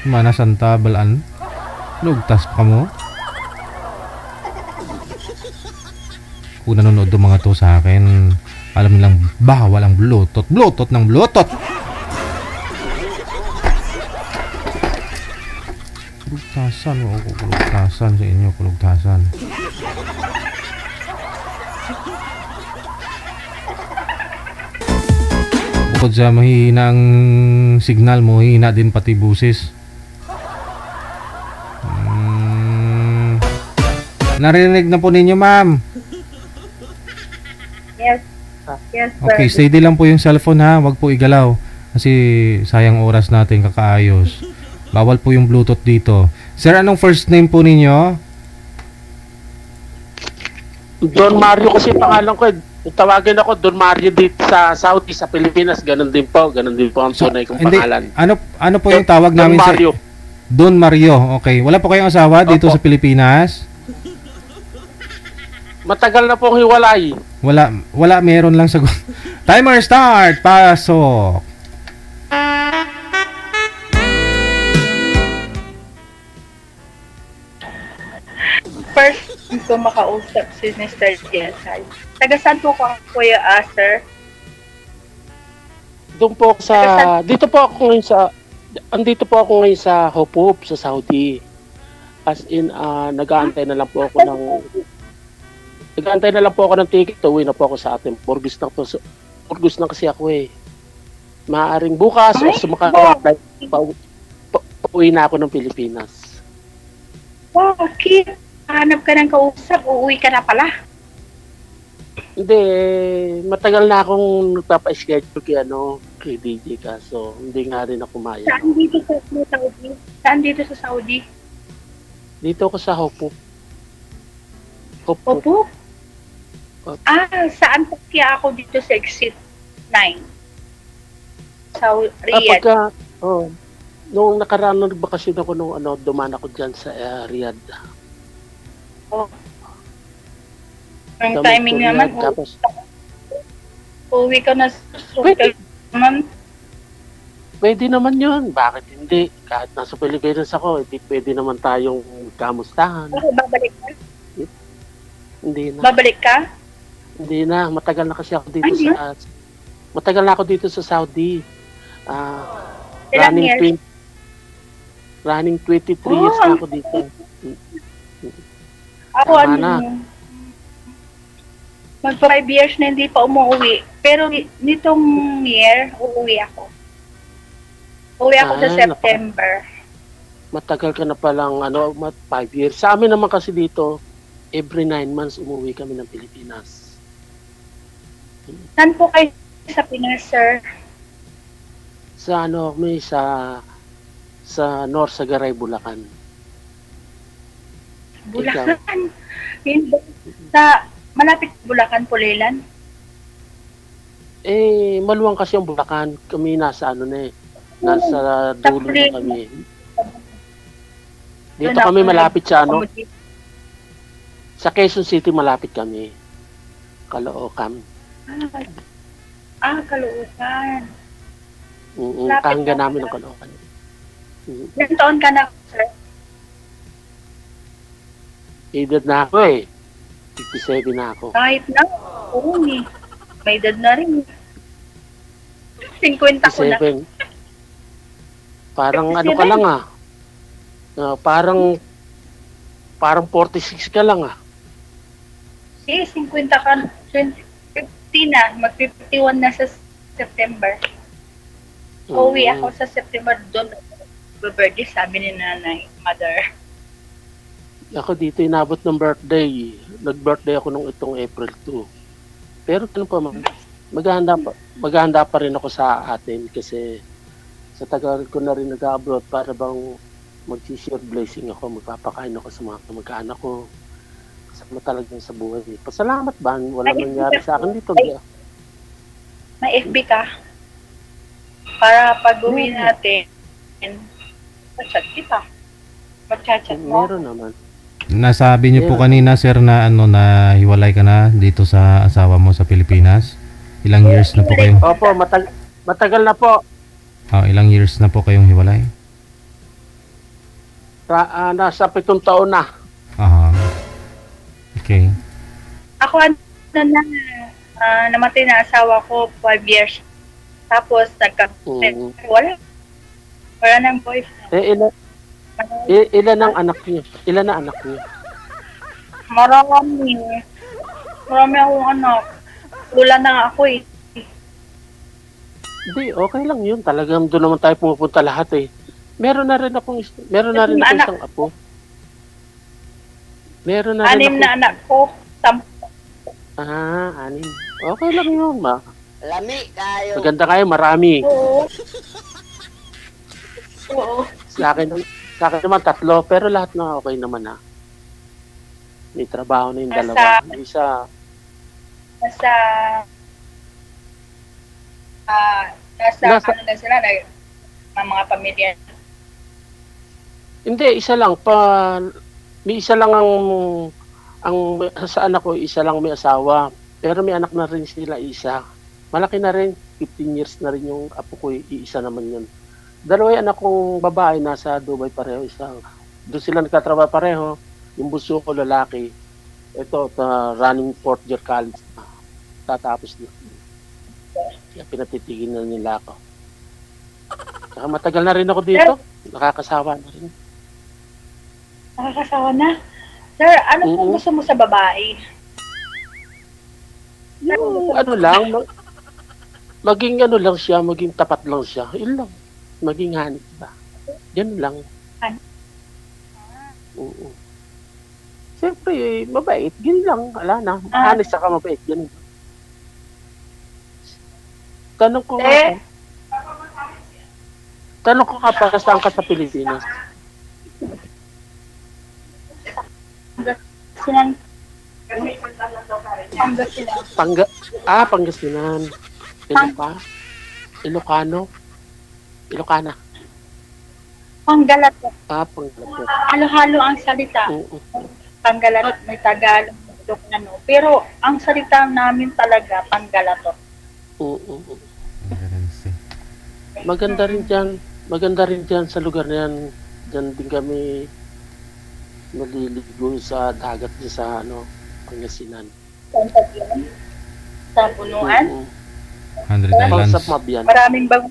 Mana santa balaan. Lugtas pa mo. Kung nanonood ng mga to sa akin, alam nilang bawal ang Bluetooth. Bluetooth ng Bluetooth. Kulugtasan. Oo, kulugtasan sa inyo. Kulugtasan. Bukod sa mahihina ang signal mo, hihina din pati busis. Narinig na po ninyo, ma'am. Yes. Yes, sir. Okay, steady lang po yung cellphone, ha. Huwag po igalaw. Kasi sayang oras natin kakaayos. Bawal po yung Bluetooth dito. Sir, anong first name po ninyo? Don Mario kasi pangalan ko eh. Kung tawagin ako Don Mario dito sa Saudi, sa Pilipinas, ganun din po ang tunay kong Hindi, pangalan. ano po yung tawag namin Don Mario. Don Mario. Okay. Wala po kayong asawa dito sa Pilipinas? Matagal na pong hiwalay. Wala, meron lang sagot. Timer start. Pasok. First ko makausap si Mr. Jelsay. Taga saan po ko, Kuya Sir? Doon po ako sa... Dito po ako ngayon sa... Andito po ako ngayon sa Hopop, sa Saudi. As in, nag-aantay na lang po ako ng... Nag-aantay na lang po ako ng ticket. Uwi na po ako sa atin. Burgos na kasi ako eh. Maaaring bukas o sumakakapay. Pauwi na ako ng Pilipinas. Wow, okay. Hanap ka ng kausap, uuwi ka na pala. Hindi, matagal na akong nagpapa-schedule kay DJ kaso hindi nga rin ako maya. Saan dito sa Saudi? Saan dito sa Saudi? Dito ako sa Hopop. Hopop? Saan po kaya ako dito sa exit 9? Sa Riyadh. Nung nakaraan ng bakasyon ako dumaan ako dyan sa Riyadh. Ang timing naman, tapos, uwi ka na naman. Pwede naman yun. Bakit hindi? Kahit nasa Pilipinas ako, hindi pwede naman tayong kamustahan. Babalik ka? Hindi na. Babalik ka? Hindi na. Matagal na kasi ako dito matagal na ako dito sa Saudi. Running 23 years na ako dito. Ako mag 5 years na hindi pa umuwi. Pero nitong year, uuwi ako. Uuwi ako sa September. Matagal ka na palang 5 years. Sa amin naman kasi dito, every 9 months umuwi kami ng Pilipinas. Saan po kayo sa Pinas, sir? Sa sa North Sagaray, Bulacan. Bulacan? Sa malapit Bulacan, Pulilan? Maluwang kasi ang Bulacan. Kami nasa nasa dulo na kami. Dito kami malapit sa sa Quezon City malapit kami. Caloocan. Caloocan. Kahanggan namin ng Caloocan. Ilang taon ka na, sir? Edad na ako 57 na ako. Kahit na? Oo may edad na rin. 50 ko na. Parang 57. Ka lang parang 46 ka lang 50 ka. 50 na. Mag-51 na sa September. Uwi ako sa September doon. Birthday, sabi ni nanay, mother. Ako dito inabot ng birthday. Nag-birthday ako nung itong April 2. Pero maghahanda pa rin ako sa atin kasi sa tagal ko na rin nag-abroad para bang mag-share blessing ako, magpapakain ako sa mga kamag-anak ko. Kasama talagang sa buhay. Pasalamat ba? Wala nangyari sa akin dito. May FB ka? Para pag-uwi natin, mag-chat kita. Mag-chat mo. Meron naman. Nasabi niyo po kanina, sir, na na hiwalay ka na dito sa asawa mo sa Pilipinas. Ilang years na po kayo? Opo, matagal na po. Ilang years na po kayong hiwalay? Nasa 7 taon na. Okay. Ako namatay na asawa ko 5 years. Tapos wala nang boyfriend. Ilan ang anak niyo? Ilan na anak niyo? Marami akong anak. Wala na nga ako Hindi, okay lang yun. Talagang doon naman tayo pumupunta lahat Meron na rin ako isang apo. Meron na rin 6 na anak ko. 10. 6. Okay lang yun, Lami kayo. Maganda kayo, marami. Oo. Sa akin naman 3, pero lahat na okay naman May trabaho na yung Nasa- dalawa. Yung isa, Nasa, Nasa- ano na sila, mga pamilya. hindi, isa lang. May isa lang sa anak ko, isa lang may asawa. Pero may anak na rin sila, isa. Malaki na rin, 15 years na rin yung apo ko, iisa naman yun. Dalawa yung anak kong babae, nasa Dubai pareho, isang. Doon sila nagkatrabaho pareho. Yung bunso ko lalaki, ito, running 4th year college na. Tatapos na. Kaya pinatitigil na nila ako. Saka matagal na rin ako dito. Nakakasawa na rin. Nakakasawa na. Sir, ano po gusto mo sa babae? Yung ano lang, maging ano lang siya, maging tapat lang siya. Yun lang. Maging hanip ba? Yan lang. Oo. Siyempre, mabait. Yun lang. Wala na. Honest saka mabait. Yan. Tanong ko nga. Tanong ko nga para saan ka sa Pilipinas? Pangasinan. Pangasinan. Ilocano? Ilocana. Panggalatot. Panggalatot. Halo-halo ang salita. Panggalatot, may Tagalog, Ilocano. Pero ang salita namin talaga, Panggalatot. Oo. Maganda rin dyan. Maganda rin dyan sa lugar na yan. Dyan din kami naliligo sa dagat dyan sa Pangasinan. Sa Bunuan? 100 Islands. Maraming bagong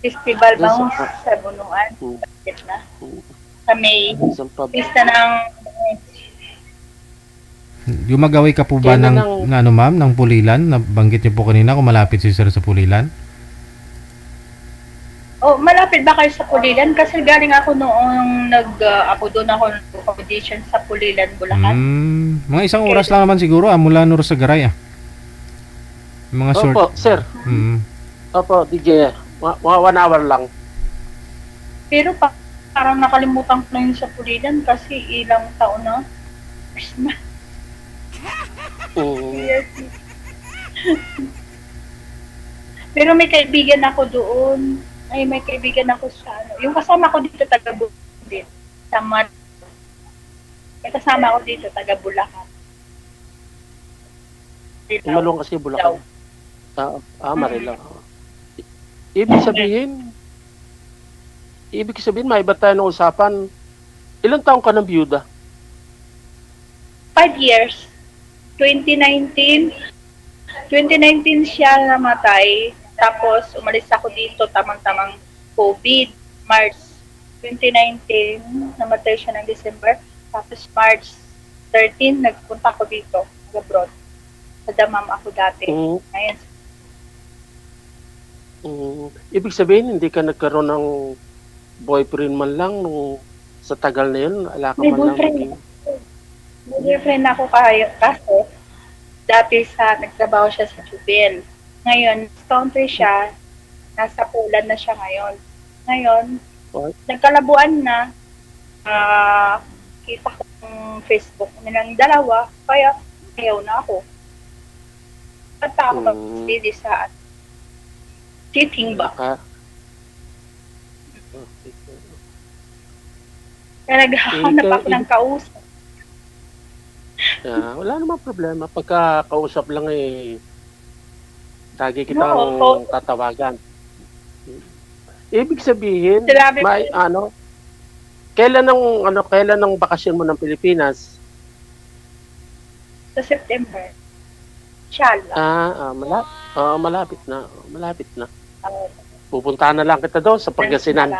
festival bangus sa Bunuan. Sa May. Pista ng Gumagaway ka po ba ng ano ma'am, ng Pulilan? Nabanggit niyo po kanina kung malapit si sir sa Pulilan? Oh, malapit ba kayo sa Pulilan? Kasi galing ako noong ako doon ako accommodation sa Pulilan, Bulacan. Mga isang oras lang naman siguro mula Nuro sa Garay Mga short. Opo, sir. Opo, DJ. Mga 1 hour lang. Pero parang nakalimutan ko na yun sa Pulilan kasi ilang taon na. Yes. Pero may kaibigan ako doon. Ay, may kaibigan ako sa yung kasama ko dito taga Bulacan. May kasama ako dito taga Bulacan. Malong kasi Bulacan. Marila. Ibig sabihin, may iba tayo ng usapan. Ilang taong ka ng byuda? 5 years. 2019 siya namatay. Tapos, umalis ako dito, tamang-tamang COVID. March 2019, namatay siya ng December. Tapos, March 13, nagpunta ako dito, abroad. Sa Damam ako dati. Ngayon. Ibig sabihin, hindi ka nagkaroon ng boyfriend man lang nung sa tagal na yun? Ala ka man lang. May boyfriend ako kasi dati nagtrabaho siya sa Jubel. Ngayon, country siya, nasa Poland na siya ngayon. Ngayon, nagkalabuan na, kita ko ng Facebook nilang dalawa, kaya ayaw na ako. At ako mag-steady sa cheating ba? Kaya naghahanap ako ng kausap. Wala namang problema. Pagka kausap lang lagi kitang tatawagan. Ibig sabihin, kailan ng bakasyon mo ng Pilipinas? Sa September. Inshallah. Malapit na. Pupuntahan na lang kita doon sa Pangasinan.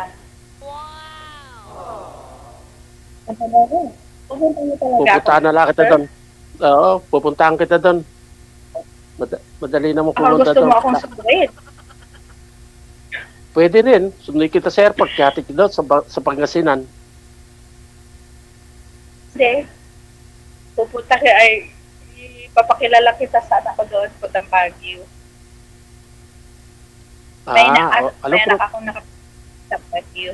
Pupuntahan na lang kita doon. Oo, pupuntahan kita doon. Madali na mo pumunta doon. Gusto mo akong sunduin? Pwede rin. Sunduin kita sa airport. Kaya kita doon sa Pangasinan. Hindi. Pupunta ka papakilala kita sa anak ko doon. Puntang Baguio. May anak akong nakapagpunta sa Baguio.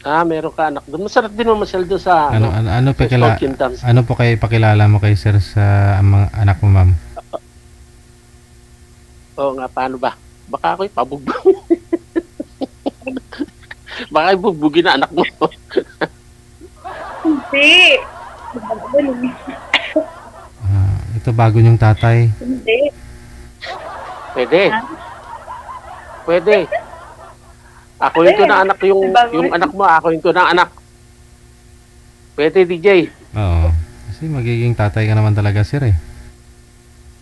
Meron ka anak doon. Masarap din mamasyal doon sa ano po kayo ipakilala mo kay sir sa mga anak mo, ma'am? Oo nga, paano ba? Baka ako'y pabugbog. Baka ibugbugin na anak mo. Hindi. Ito bago niyong tatay. Hindi. Pwede. Pwede. Akuin ko na anak yung anak mo, akuin ko na anak. Pwede, DJ. Oo. Kasi magiging tatay ka naman talaga, sir eh.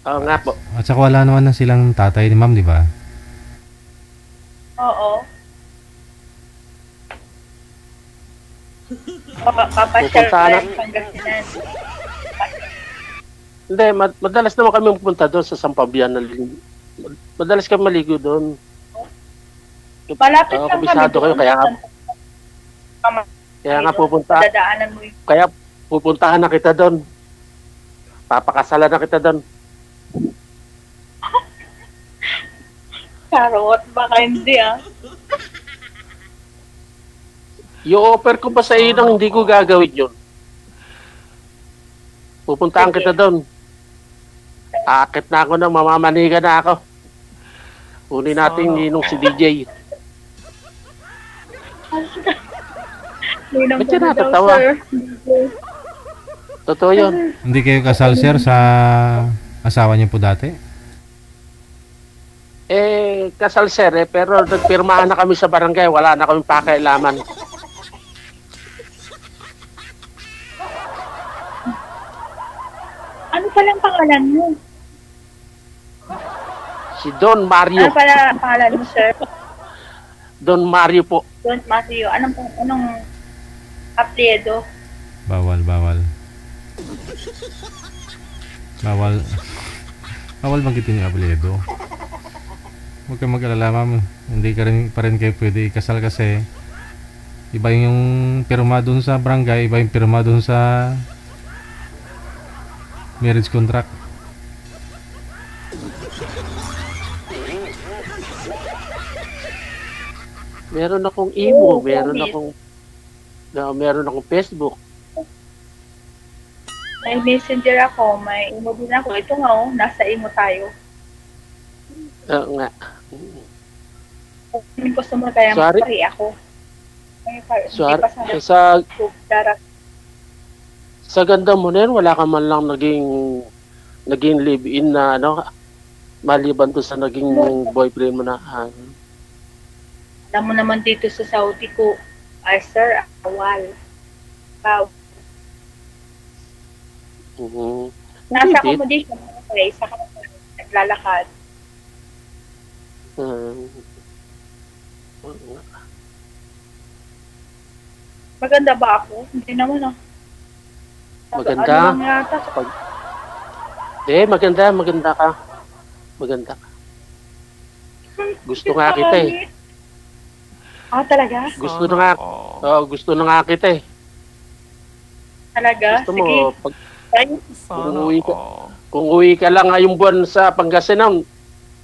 Oo nga po. At saka wala naman na silang tatay ni ma'am, di ba? Oo. Papasyal ka ng Pangasinan. Hindi, madalas naman kami pupunta doon sa Sampabian. Madalas kami maligo doon. Malapit lang kami kayo, kaya nga pupunta. Dadaanan mo yung... Kaya pupuntahan na kita doon. Papakasalan na kita doon. Karot, baka hindi I-offer ko ba sa iyo nang hindi ko gagawin yun? Pupuntahan kita doon. Akit na ako na, mamamaniga na ako. Kunin natin ninong si DJ. Ba't siya natatawa? Totoo yun. Hindi kayo kasal, sir, sa asawa niyo po dati? Kasal, sir, pero nagpirmahan na kami sa barangay. Wala na kami pakialaman. Ano palang pangalan mo? Si Don Mario. Ano pala pangalan mo, sir? Don Mario po. Don Mario. Anong apelyido? Bawal. Bawal banggitin yung apelyido. Huwag kang mag-alala, ma'am. Hindi pa rin kayo pwede ikasal kasi iba yung pirma dun sa barangay, iba yung pirma dun sa marriage contract. Meron akong imo, meron akong Facebook. May messenger ako, may imo din ako. Ito nga nasa imo tayo. Oo nga. Yung customer kaya pari ako. Sa ganda mo na yun, wala ka man lang naging live-in na maliban to sa naging boyfriend mo na. Alam mo naman dito sa Saudi ko, sir, awal. Wow. Nasa accommodation mo kayo, sa naglalakad. Maganda ba ako? Hindi naman Maganda. Maganda ka. Maganda. Gusto nga kita eh. Talaga? Gusto na nga kita eh. Talaga? Gusto mo, kung uwi ka lang ngayong buwan sa Pangasinan,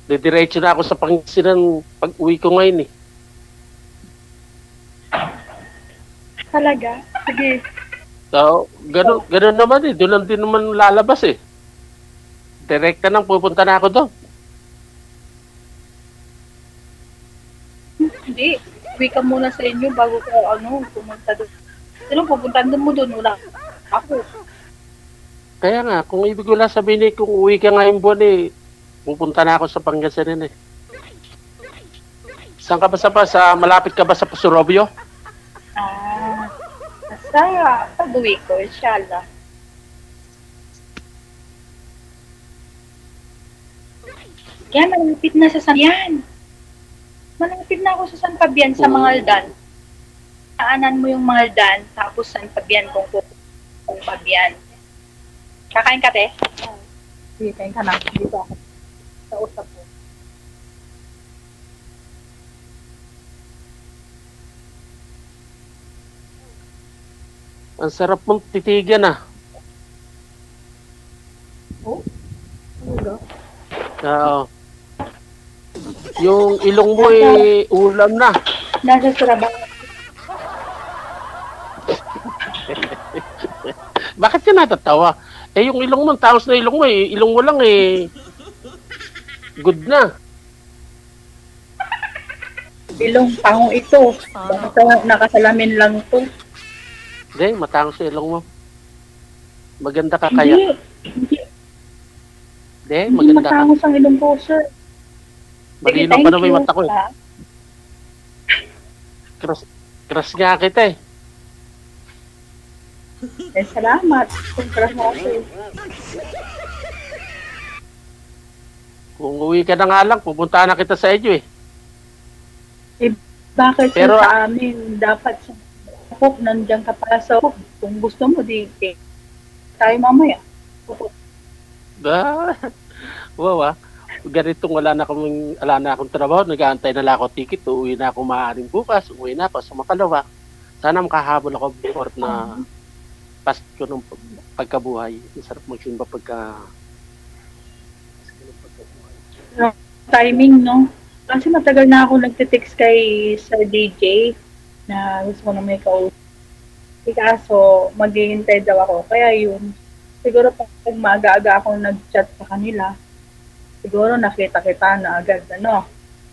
didiretso na ako sa Pangasinan pag uwi ko ngayon eh. Talaga? Sige. So, ganun naman eh. Doon lang din naman lalabas eh. Direkta nang pupunta na ako doon. Hindi. Uwi ka muna sa inyo bago ka pumunta doon. Sino pupunta doon mo doon? Wala. Ako. Kaya nga, kung ibig ko lang sabihin eh, kung uwi ka ngayong buwan eh, pupunta na ako sa Pangasinan eh. Saan ka ba malapit ka ba sa Pasurobio? Sa pag-uwi ko, inshallah. Kaya malapit na sa Sanpabian. Malapit na ako sa Sanpabian, sa Mangaldan. Kaanan mo yung Mangaldan, tapos Sanpabian kung Sanpabian. Kakain ka, te? Sige, kain ka na. Dito ako. Sa usap ko. Ang sarap mong titigan ah. Oh? Ano? Oo. Yung ilong mo ulam na. Nasa Surabaya. Bakit ka natatawa? Eh, yung ilong mo, taos na ilong mo eh. Ilong mo lang eh. Good na. Ilong pangong ito. Baka nakasalamin lang to. Hindi, matangos yung ilong mo. Maganda ka kaya. Hindi, maganda ka. Matangos ang ilong ko, sir. Malinaw pa naman yung mata ko eh. Crush nga kita eh. Eh, salamat. Crush mo ako. Kung uwi ka na nga lang, pupunta na kita sa inyo eh. Eh, bakit pero, sa amin dapat sa Hope, nandiyan ka para sa Hope. Kung gusto mo, tayo mamaya. Wow ah. Ganitong wala na akong trabaho, nag-aantay na lang ako ticket, uuwi na ako maaaring bukas, uuwi na ako sa Makalawa. Sana makahabol ako before na Pasko ng pagkabuhay. Masarap magsimba pagka timing, no? Kasi matagal na ako nagte-text kay Sir DJ na gusto ko na may kausap. Kaso, maghihintay daw ako. Kaya yun, siguro pag maaga-aga ako nag-chat sa kanila, siguro nakita kita na agad, ano?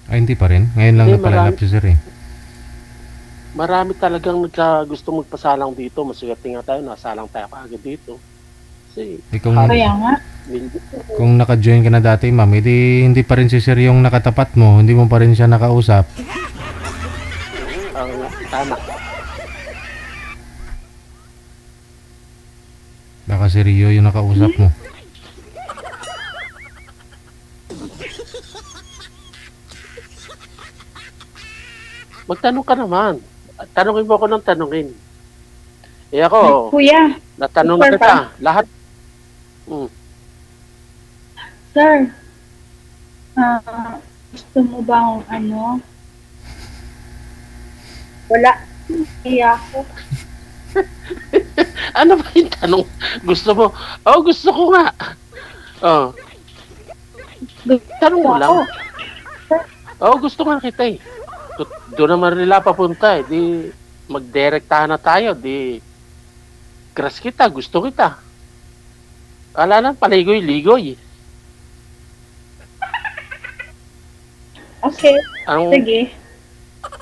Ay, hindi pa rin. Ngayon lang napalalap si Sir eh. Marami talagang gusto magpasalang dito. Maswerte nga tayo, nasalang tayo kaagad dito. Kasi, kaya nga. Kung naka-join ka na dati, ma'am, hindi pa rin si Sir yung nakatapat mo. Hindi mo pa rin siya nakausap. Tama. Baka si Rio yung nakausap mo. Magtanong ka naman. Tanungin mo ako ng tanungin. Eh ako, Kuya, natanong na kita. Lahat. Sir, gusto mo bang ano? Wala. Iya ako. Ano ba yung tanong? Gusto mo? Oh, gusto ko nga. Oh. Tanong mo lang. Oh, gusto nga kita eh. Doon naman nila papunta eh. Di magdirektahan na tayo. Di crush kita. Gusto kita. Wala lang, paligoy-ligoy. Okay. Sige.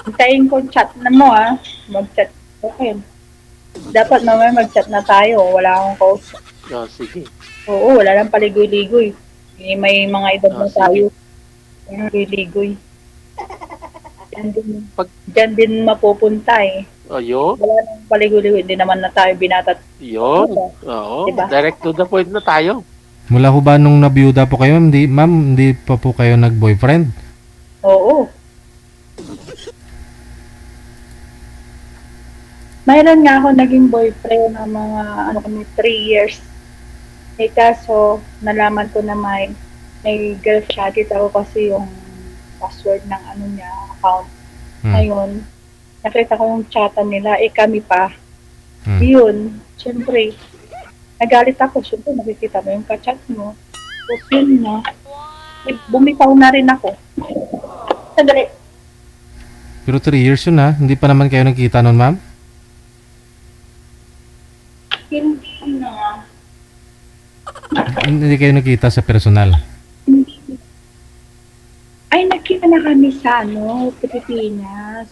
Hintayin ko chat na mo ah. Mag-chat. Okay. Dapat mamaya mag-chat na tayo. Wala akong kausap. Oh, sige. Oo, wala lang paligoy-ligoy. May mga edad na tayo. Paligoy-ligoy. Diyan din mapupunta eh. Oh, yun? Wala nang paligoy-ligoy. Hindi naman na tayo binatat. Yun. Oo. Diba? Direct to the point na tayo. Mula ho ba nung nabiyuda po kayo, ma'am, hindi pa po kayo nag-boyfriend? Oo. Mayroon nga ako naging boyfriend ng mga 3 years. Eh kaso, nalaman ko na may girlfriend ako kasi yung password ng niya, account. Ngayon, nakita ko yung chatan nila, kami pa. Yun, syempre, nagalit ako. Syempre, nakikita mo yung kachat mo. Tapos yun na. Bumitaw na rin ako. Sandali. Pero 3 years yun ha? Hindi pa naman kayo nagkita nun, ma'am? Hindi na. Hindi kayo nakita sa personal? Ay, nakita na kami sa Pilipinas.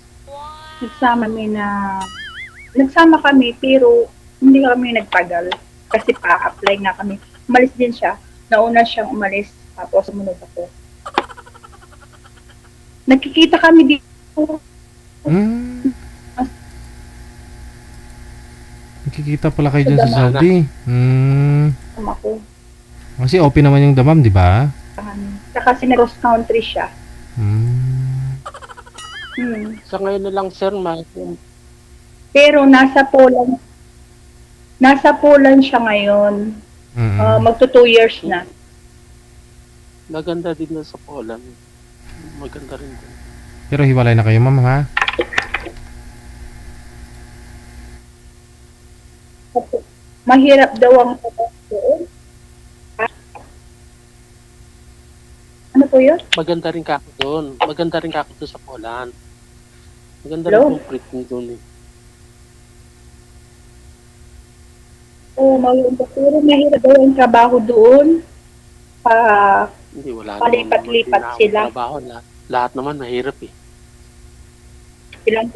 Nagsama kami pero hindi kami nagtagal. Kasi pa-apply na kami. Umalis din siya. Nauna siyang umalis. Tapos sumunod ako. Nagkikita kami dito. Nakikita pala kayo dyan sa Saudi. Ako. Kasi open naman yung damam, di ba? Kasi cross country siya. Sa ngayon na lang, sir, pero nasa Poland siya ngayon. Magto 2 years na. Maganda din na sa Poland. Maganda rin din. Pero hiwalay na kayo, ma'am, ha? Mahirap daw ang doon. Ano po yun? Maganda rin ka doon. Maganda rin ka doon sa Poland. Maganda rin yung print doon eh. Oo, maganda. Pero mahirap daw ang trabaho doon. Hindi, wala Palipat-lipat naman sila. trabaho. Lahat naman mahirap eh. Ilang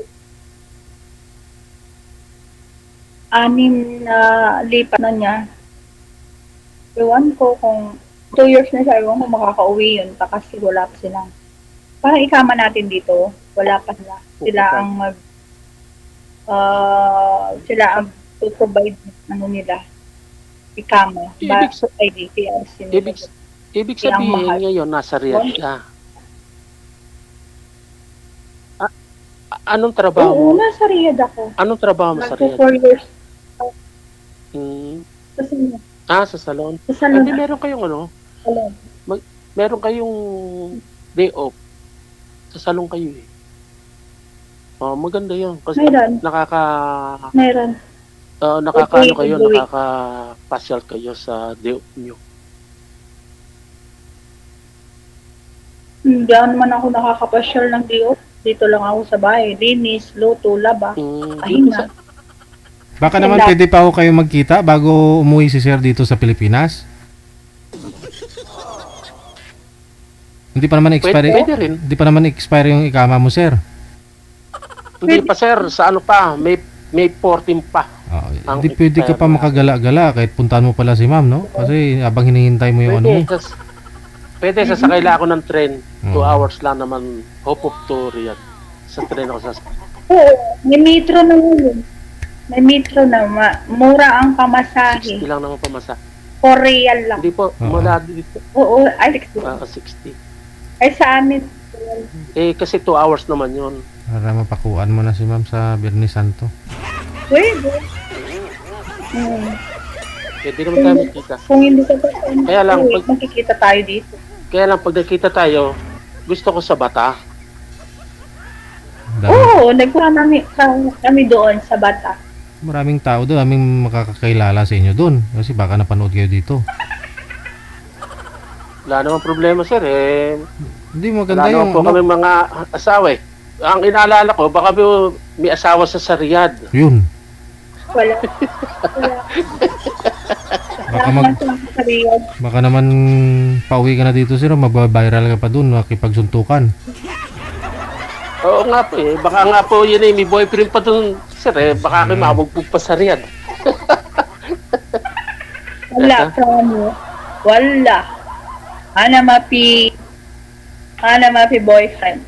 6 na lipat na niya. Ewan ko kung 2 years na siya, ewan ko makakauwi yun kasi wala pa silang. Parang ikama natin dito, wala pa sila. Sila ang sila ang to-provide nila. Ikama. Ibig sabihin ngayon nasa Riyadh ka. Anong trabaho mo? Oo, nasa Riyadh ako. Anong trabaho mo sa Riyadh? 4 years. Sa salon. Sa salon. Hindi, meron kayong Salon. Meron kayong day off. Sa salon kayo eh. Maganda yun. Kasi Meron. nakakaano kayo, nakakapasyal kayo sa day off nyo. Hindi naman ako nakakapasyal ng day off. Dito lang ako sa bahay. Linis, luto, laba. Pahinga. Baka naman pwede pa ako kayo magkita bago umuwi si Sir dito sa Pilipinas. Hindi pa naman expire. Pwede rin. Hindi pa naman expire yung ikama mo, Sir. Hindi pa, Sir. Sa ano pa? May 14 pa. Hindi pwede ka pa makagala-gala kahit puntahan mo pala si Ma'am, no? Kasi habang hinihintay mo yung ano mo. Pwede, sasakay lang ako ng tren. 2 hours lang naman. Hope of to Riyadh. Sa tren ako sasakay. Oo, may metro na yun. May metro na. Mura ang pamasahe. 60 lang naman pamasahe. 4 real lang. Hindi po, mula dito. Oo, ay 60. 60. Ay sa amin. Kasi 2 hours naman yun. Para mapakuan mo na si Ma'am sa Biyernes Santo. Pwede. Pwede naman tayo magkita. Kung hindi ka pa kaya lang, magkikita tayo dito. Kaya lang, pag nakita tayo, gusto ko sa Bata. Oo, nagpunta kami doon sa Bata. Maraming tao doon, aming makakakilala sa inyo doon. Kasi baka napanood kayo dito. Wala namang problema, Sir. Hindi maganda yung... Wala naman po kami mga asawa eh. Ang inaalala ko, baka may asawa sa Riyadh. Yun. Wala. Baka naman pauwi ka na dito, Sir. Mababiral ka pa doon, makipagsuntukan. Oo nga po eh. Baka nga po yun eh, may boyfriend pa doon, Sir eh. Baka kayo mabugbog pa sa Riyadh. Wala, promo. Wala. Ana mapi boyfriend.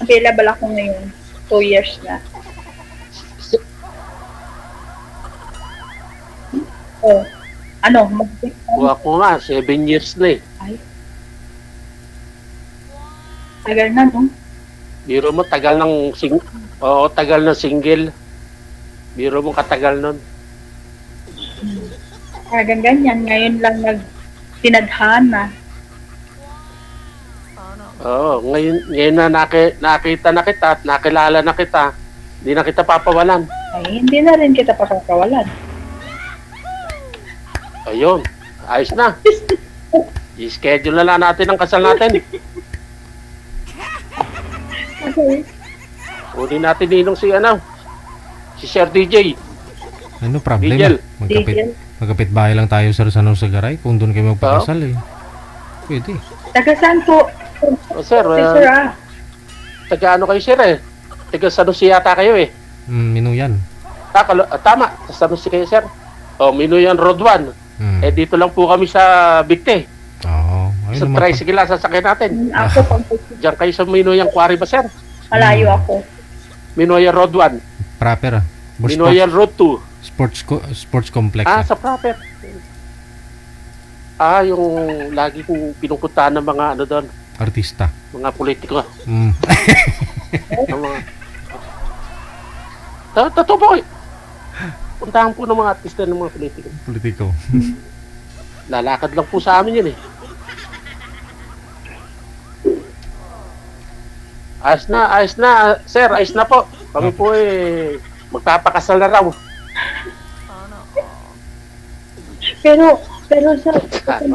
Available ako ngayon. 2 years na. Oh. Ano? Ako nga, 7 years na eh. Ay. Tagal na, no? Biro mo, tagal ng single. Biro mo, katagal nun. Talagang ganyan. Ngayon lang tinadhana. Oo, ngayon na nakita na kita at nakilala na kita. Hindi na kita papawalan. Ay, hindi na rin kita papawalan. Ayun, ayos na. I-schedule na lang natin ang kasal natin. Okay. Kunin natin ninong si Sir DJ. Ano problema? Magkapit bahay lang tayo, Sir, sa Nosagaray. Kung doon kayo magpakasal eh. Pwede. Taga saan po? Sir, taga ano kayo, Sir eh? Taga Sanusi yata kayo eh. Minuyan. Tama, sa Sanusi kayo, Sir. Minuyan Road 1. Dito lang po kami sa Bicte. Oo. Sa tricycle lang sasakyan natin. Diyan kayo sa Minuyan Quarry ba, Sir? Malayo ako. Minuyan Road 1. Proper. Minuyan Road 2. Sports complex. Sa proper. Yung lagi kong pinupuntahan ng mga ano doon. Artista. Mga politiko. Totoo po eh. Puntahan po ng mga artista ng mga politiko. Lalakad lang po sa amin yun eh. Ayos na, Sir, ayos na po. Kami po eh, magpapakasal na raw. Pero Sir, pupunta ka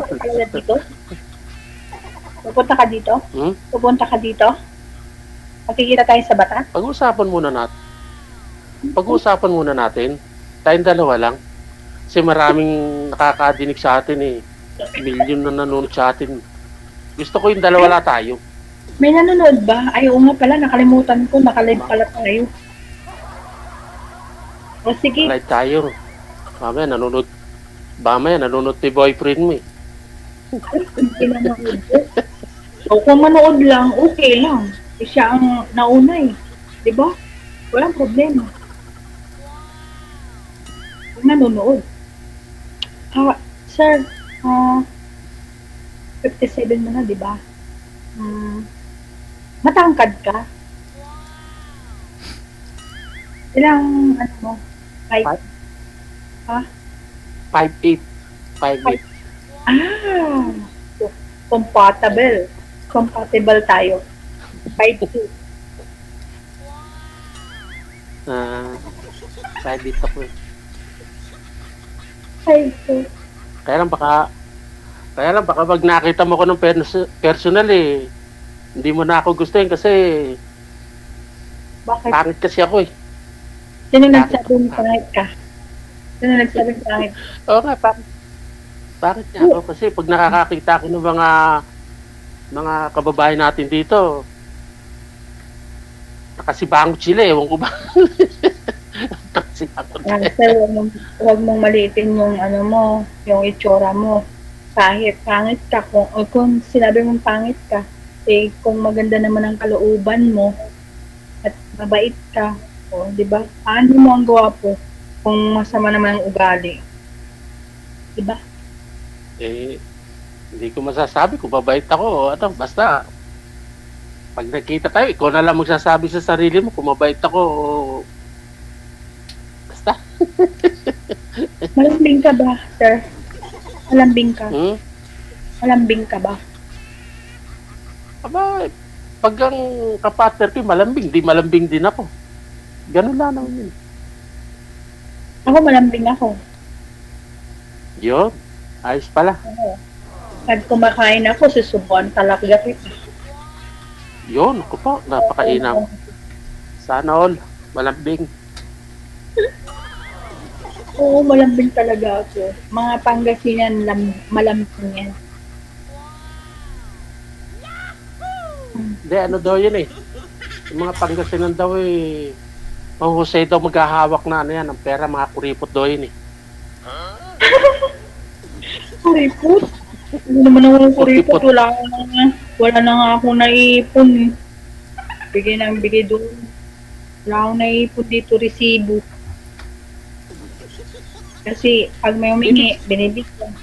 dito? Pupunta ka dito? Hmm? Pupunta ka dito? Magkikita tayo sa bata? Pag-uusapan muna natin. Tayong dalawa lang. Kasi maraming nakakadinig sa atin eh. Milyon na nanonood sa atin. Gusto ko yung dalawa lang tayo. May nanonood ba? Ay, oo nga pala, nakalimutan ko. Nakalive pala tayo. O sige. Live tayo. Mamaya nanonood ni boyfriend mo eh. Hindi na manood. O kung manood lang, okay lang. Siya ang nauna eh. Diba? Walang problema. Kung nanonood. Sir, 57 mo na, diba? Matangkad ka? Ilang, ano mo? 5? Ha? 5'8". 5'8". Compatible tayo. 5'2". 5'8" ako eh. 5'2". Kaya lang baka pag nakita mo ko ng personal eh, hindi mo na ako gustuhin kasi bakit? Pangit kasi ako eh. Sino nagsabing pangit ka? Sino nagsabing pangit? Oo nga, pangit niya ako kasi pag nakakakita ako ng mga kababayan natin dito, nakasibangot sila eh, ewan ko ba? Sir, huwag mong maliitin yung ano mo, yung itsura mo. Kahit pangit ka, kung sinabi mong pangit ka, eh kung maganda naman ang kalooban mo at mabait ka, o di ba? Paano mo ang gwapo kung masama naman ang ugali? Di ba? Eh, hindi ko masasabi kung mabait ako o ano, basta pag nakita tayo, ikaw na lang magsasabi sa sarili mo kung mabait ako o basta. Malambing ka ba, sir? Malambing ka? Malambing ka ba? Aba, pag ang kapartner ko malambing, di malambing din ako. Ganun lang naman yun. Ako malambing ako. Yun, ayos pala. Pag kumakain ako, susubuan talaga kita. Yun, ako po, napakainam. Sana all, malambing. Oo, malambing talaga ako. Mga Pangasinan, malambing yan. Hindi, ano daw yun eh. Yung mga Pangasinan daw eh, mahusay daw maghahawak na ano yan, ng pera, mga kuripot daw yun eh. Kuripot? Hindi naman ako kuripot. Wala na nga ako naipon eh. Bigay ng bigay doon. Wala akong naipon dito, resibo. Kasi pag may humingi, binibigyan.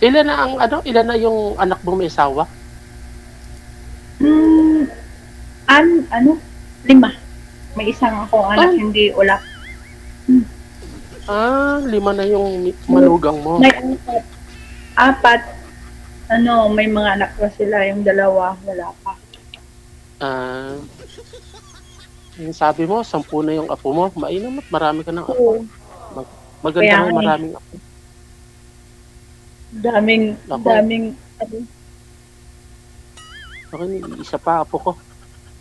Ilan na yung anak mo may asawa? 5. May isang akong anak, hindi wala. 5 na yung manugang mo. May 4. May mga anak pa sila, yung 2, wala pa. Yung sabi mo, 10 na yung apo mo, mainam at marami ka ng apo. Maganda mo maraming apo. Daming ako isa pa apo ko.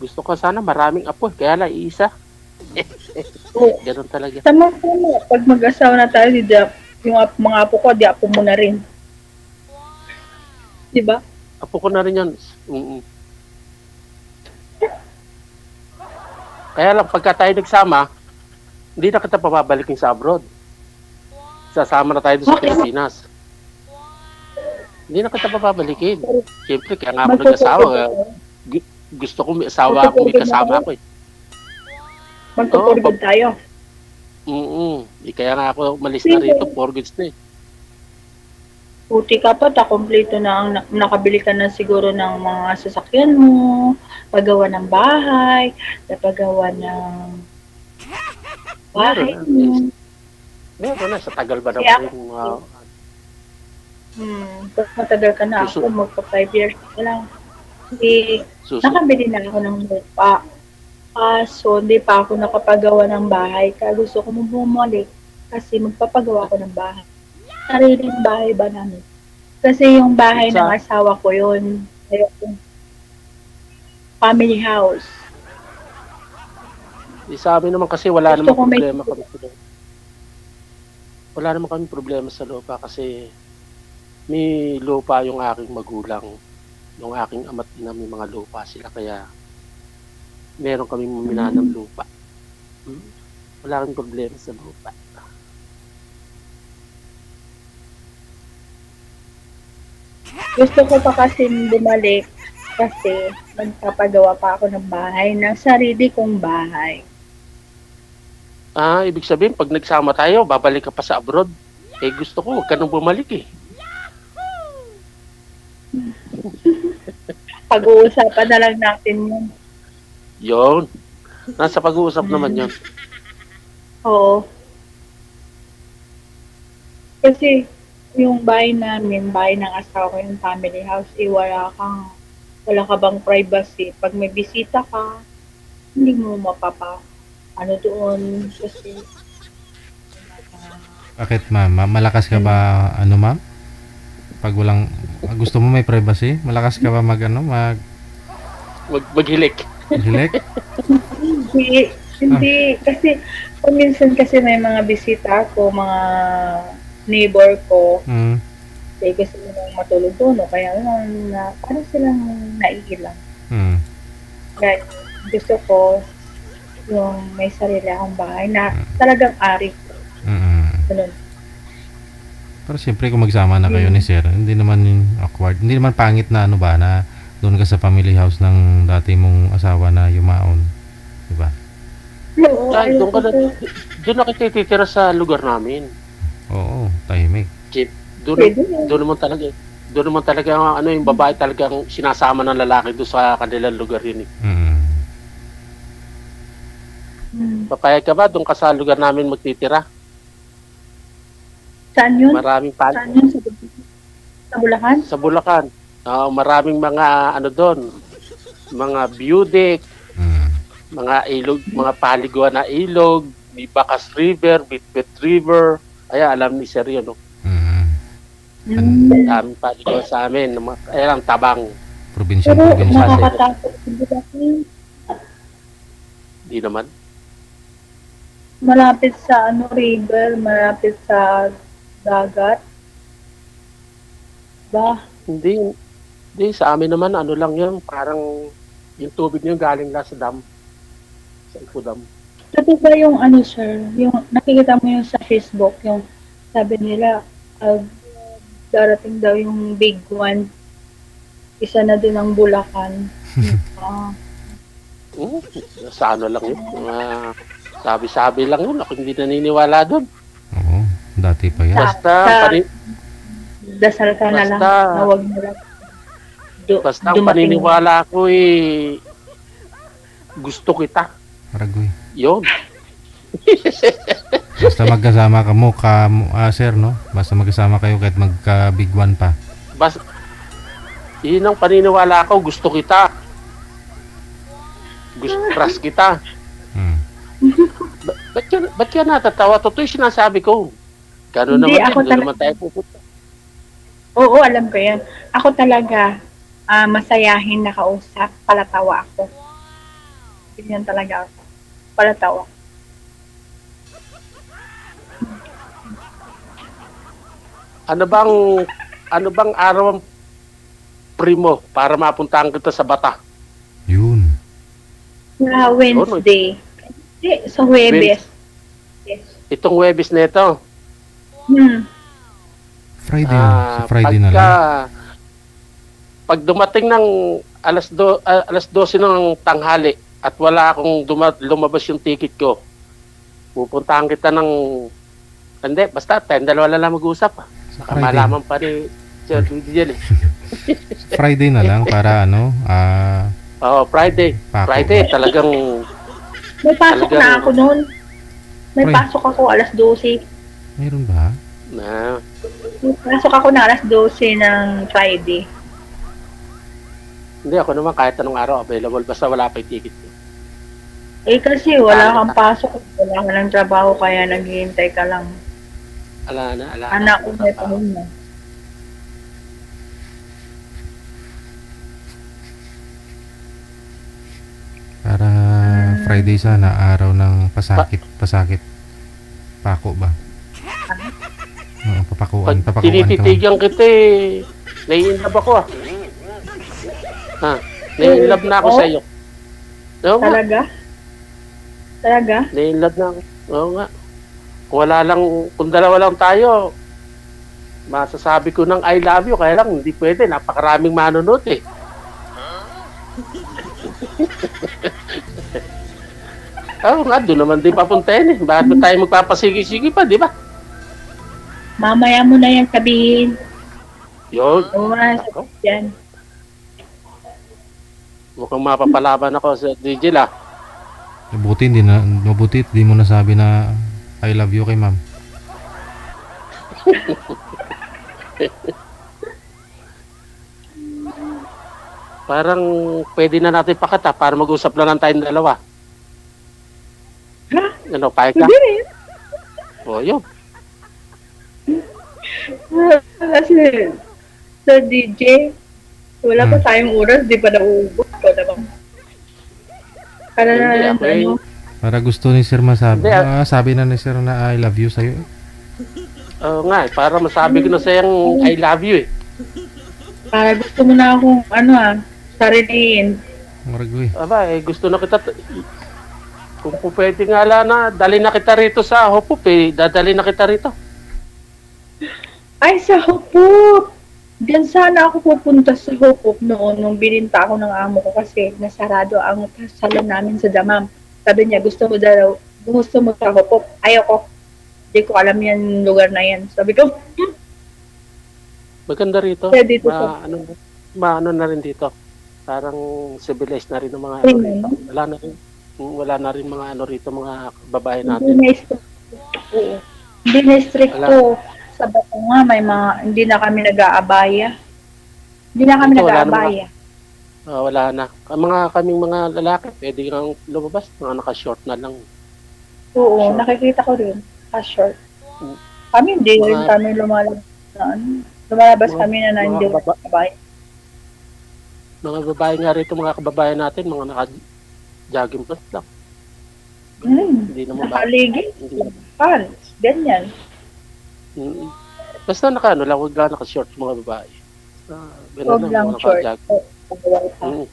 Gusto ko sana maraming apo, kaya lang iisa. Ganun talaga. Tama po mo, pag mag-asawa na tayo, yung mga apo ko, di apo mo na rin. Diba? Apo ko na rin yun. Kaya lang, pagka tayo nagsama, hindi na kita papabalikin sa abroad. Sasama na tayo doon sa Pilipinas. Hindi na kita papabalikin. Siyempre, kaya nga ako nag-asawa. Gusto ko may asawa ako, may kasama ako eh. Magpo-forgood tayo. Kaya nga ako malis na rito, forgoods na eh. Buti ka pa, kompleto na nakabili ka na siguro ng mga sasakyan mo, paggawa ng bahay, paggawa ng bahay mo. Meron na, sa tagal ba na Kaya, po matagal ka na ako, magpa 5 years ka lang. Nakabili na ako ng lupa. So, hindi pa ako nakapagawa ng bahay. Kaya gusto ko bumalik kasi magpapagawa ko ng bahay. Sariling bahay ba namin? Kasi yung bahay ng asawa ko yun. family house. Sa amin naman kasi wala Gusto ko namang may- problema kami. Wala naman kami problema sa lupa kasi may lupa yung aking magulang. Yung aking ama't ina may mga lupa sila kaya meron kami mumina ng lupa. Wala kaming problema sa lupa. Gusto ko pa kasi bumalik kasi magpapagawa pa ako ng bahay, ng sarili kong bahay. Ibig sabihin, pag nagsama tayo, babalik ka pa sa abroad. Gusto ko, huwag ka nang bumalik eh. Pag-uusapan na lang natin yun. Yun. Nasa pag-uusap naman yun. Oo. Kasi, yung bahay namin, bahay ng asawa ko, yung family house, wala ka bang privacy. Pag may bisita ka, hindi mo doon kasi Bakit ma'am? Malakas ka ba ano ma'am? Pag walang gusto mo may privacy, malakas ka ba maghilik? Hilik? hindi kasi minsan kasi may mga bisita ko, mga neighbor ko. Gusto nila matulog doon, kaya parang silang naiilang. Kaya gusto ko yung may sarili akong bahay na talagang ari. Ganun. Pero siyempre kung magsama na kayo ni sir, hindi naman awkward. Hindi naman pangit na na doon ka sa family house ng dati mong asawa na yumaon. Diba? Oo, doon na kita titira sa lugar namin. Oo, tahimik. Doon naman talaga yung babae talagang sinasama ng lalaki doon sa kanilang lugar yun eh. Papayag ka ba doon ka sa lugar namin magtitira? Saan yun? Maraming Saan yun? Sa Bulacan? Sa Bulacan. Maraming mga doon. Mga beaudeck, mga ilog, mga paliguan na ilog, may Bacas River, Bitbit River. Alam ni Sir yun, no? Daming paliguan sa amin. Ayan ang Tabang. Probinsya. Nakakatakot sa Bulacan. Di naman. Malapit sa river, malapit sa dagat. Ba? Hindi, sa amin naman, lang yan, parang yung tubig niyo galing lang sa dam. Sa Ipo Dam. Ito ba yung sir, yung nakikita mo yung sa Facebook, yung sabi nila, darating daw yung big one, isa na din ang Bulacan. Sa lang yun. Sabi-sabi lang yun. Ako hindi naniniwala doon. Oo, dati pa yan. Dasal ka na lang. Na wag na lang. Basta ang paniniwala ko gusto kita. Paragoy. Yun. Basta magkasama ka mo, sir, no? Basta magkasama kayo kahit magka-big one pa. Yun ang paniniwala ko. Gusto kita. Trust kita. Ba't ka natatawa? Totoo yung sinasabi ko. Gano'n naman din. Doon naman tayo pupunta. Oo, alam ko yan. Ako talaga, masayahin na kausap, palatawa ako. Ganyan talaga ako. Palatawa. Ano bang araw ang primo para mapuntahan kita sa Bata? Yun. Wednesday. Sa Huwebes. Yes. Itong Huwebes na ito. Friday na. Friday na lang. Pag dumating ng alas 12 ng tanghali at wala akong lumabas yung ticket ko, pupuntahan kita hindi, basta tayong dalawa lang mag-usap. Malaman pa ni Sir Rudy dyan eh. Friday na lang para Friday. Pako. Friday, talagang may pasok na ako noon. May pasok ako alas 12. Mayroon ba? May pasok ako na alas 12 ng Friday. Hindi, ako naman kahit anong araw available basta wala pa yung ticket ko. Kasi wala kang pasok, wala ka ng trabaho kaya naghihintay ka lang. Ala. Anak ko may pahinga. Friday sana, araw ng pasakit. Pako ba? Oo, papakuan ka. Tinititigan kita eh. Nai-inlove ako ah. Ha? Nai-inlove na ako sa iyo. Oo nga. Talaga? Nai-inlove na ako. Oo nga. Kung dalawa lang tayo, masasabi ko ng I love you, kaya lang hindi pwede. Napakaraming manonood eh. Oo nga, doon naman din papuntahin eh. Bakit tayo magpapasigi-sigi pa, di ba? Mamaya mo na yan sabihin. Yun. Oo, yan. Mukhang mapapalaban ako sa DJ lah. Mabuti di mo nasabi na I love you kay ma'am. Parang pwede na natin pakata para mag-usap na lang tayong dalawa. Ano, payag ka? Hindi rin. O, yun. Kasi, sa DJ, wala pa tayong oras, di pa nauubos ko naman. Para na ano. Para gusto ni Sir masabi. Sabi na ni Sir na I love you sa'yo. Oo nga, para masabi ko na sa'yong I love you eh. Para gusto mo na akong, sariliin. Maragoy. Aba, gusto na kita. Kung pwede nga na, dali na kita rito sa Hopup eh. Dadali na kita rito. Ay, sa Hopup! Diyan sana ako pupunta sa Hopup noon nung bininta ako ng amo ko kasi nasarado ang salon namin sa Damam. Sabi niya, gusto mo sa Hopup. Ayoko. Hindi ko alam yan lugar na yan. Sabi ko, maganda rito. Dito maano na rin dito. Parang civilized na rin ng mga rito. Wala na rin mga rito, mga babae natin. Hindi na stricto. Sa bato nga, hindi na kami nag-aabaya. Hindi na kami nag-aabaya. Wala na. Kaming mga lalaki, pwede kang lumabas. Mga naka-short na lang. Oo, nakikita ko rin. Naka-short. Kami hindi rin kami lumalabas. Lumalabas kami na hindi babae. Mga babae nga rito, mga kababayan natin, mga naka-jogging pants lang. Hindi naman nakaligid. Pants. Ganyan. Basta huwag lang naka-short mga babae. Huwag lang short.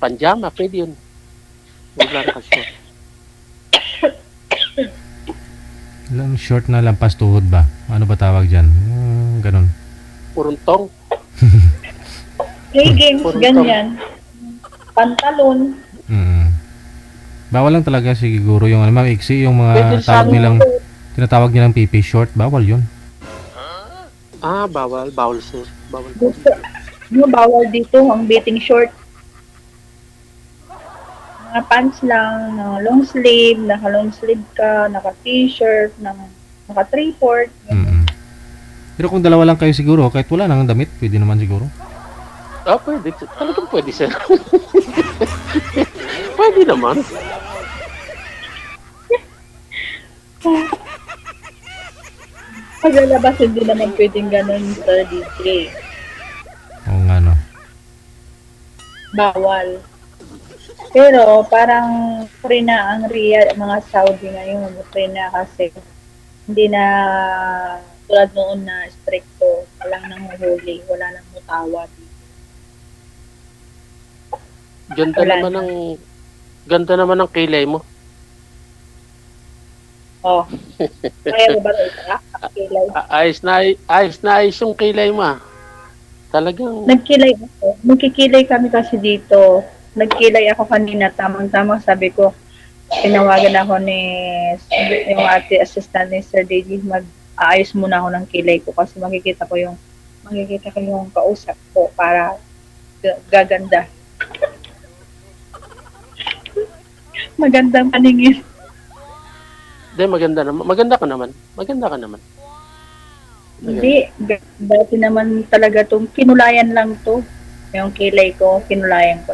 Panjama, pwede yun. Huwag lang naka-short. Lang short na lampas tuhod ba? Ano ba tawag dyan? Ganon. Puruntong. Leggings, ganyan. Pantalon. Bawal lang talaga siguro yung maiksi yung mga tinatawag nilang PP short. Bawal yun. Bawal. Bawal sir. Bawal. Bawal dito ang beating short. Mga pants lang, long sleeve, naka-long sleeve ka, naka-t-shirt, naka-3/4. Pero kung dalawa lang kayo siguro, kahit wala nang damit, pwede naman siguro. Pwede. Talagang pwede sir. Pwede naman. Paglalabas, hindi naman pwedeng ganun sa DJ. Oo nga no. Bawal. Pero parang free na ang Riyadh, mga Saudi ngayon, free na kasi hindi na tulad noon na stricto, walang nang huli, wala nang mutawad. Ganda naman ng kilay mo. Kaya ba ito? Kilay. Ayos na yung kilay mo. Talagang nagkilay ako. Magkikilay kami kasi dito. Nagkilay ako kanina, tamang-tamang sabi ko, tinawagan ako yung ate assistant ni Sir DJ, mag-aayos muna ako ng kilay ko kasi makikita ko yung kausap ko para gaganda. Magandang paningin. Hindi, maganda naman. Maganda ka naman. Hindi, dati naman talaga itong kinulayan lang to. Yung kilay ko, kinulayan ko.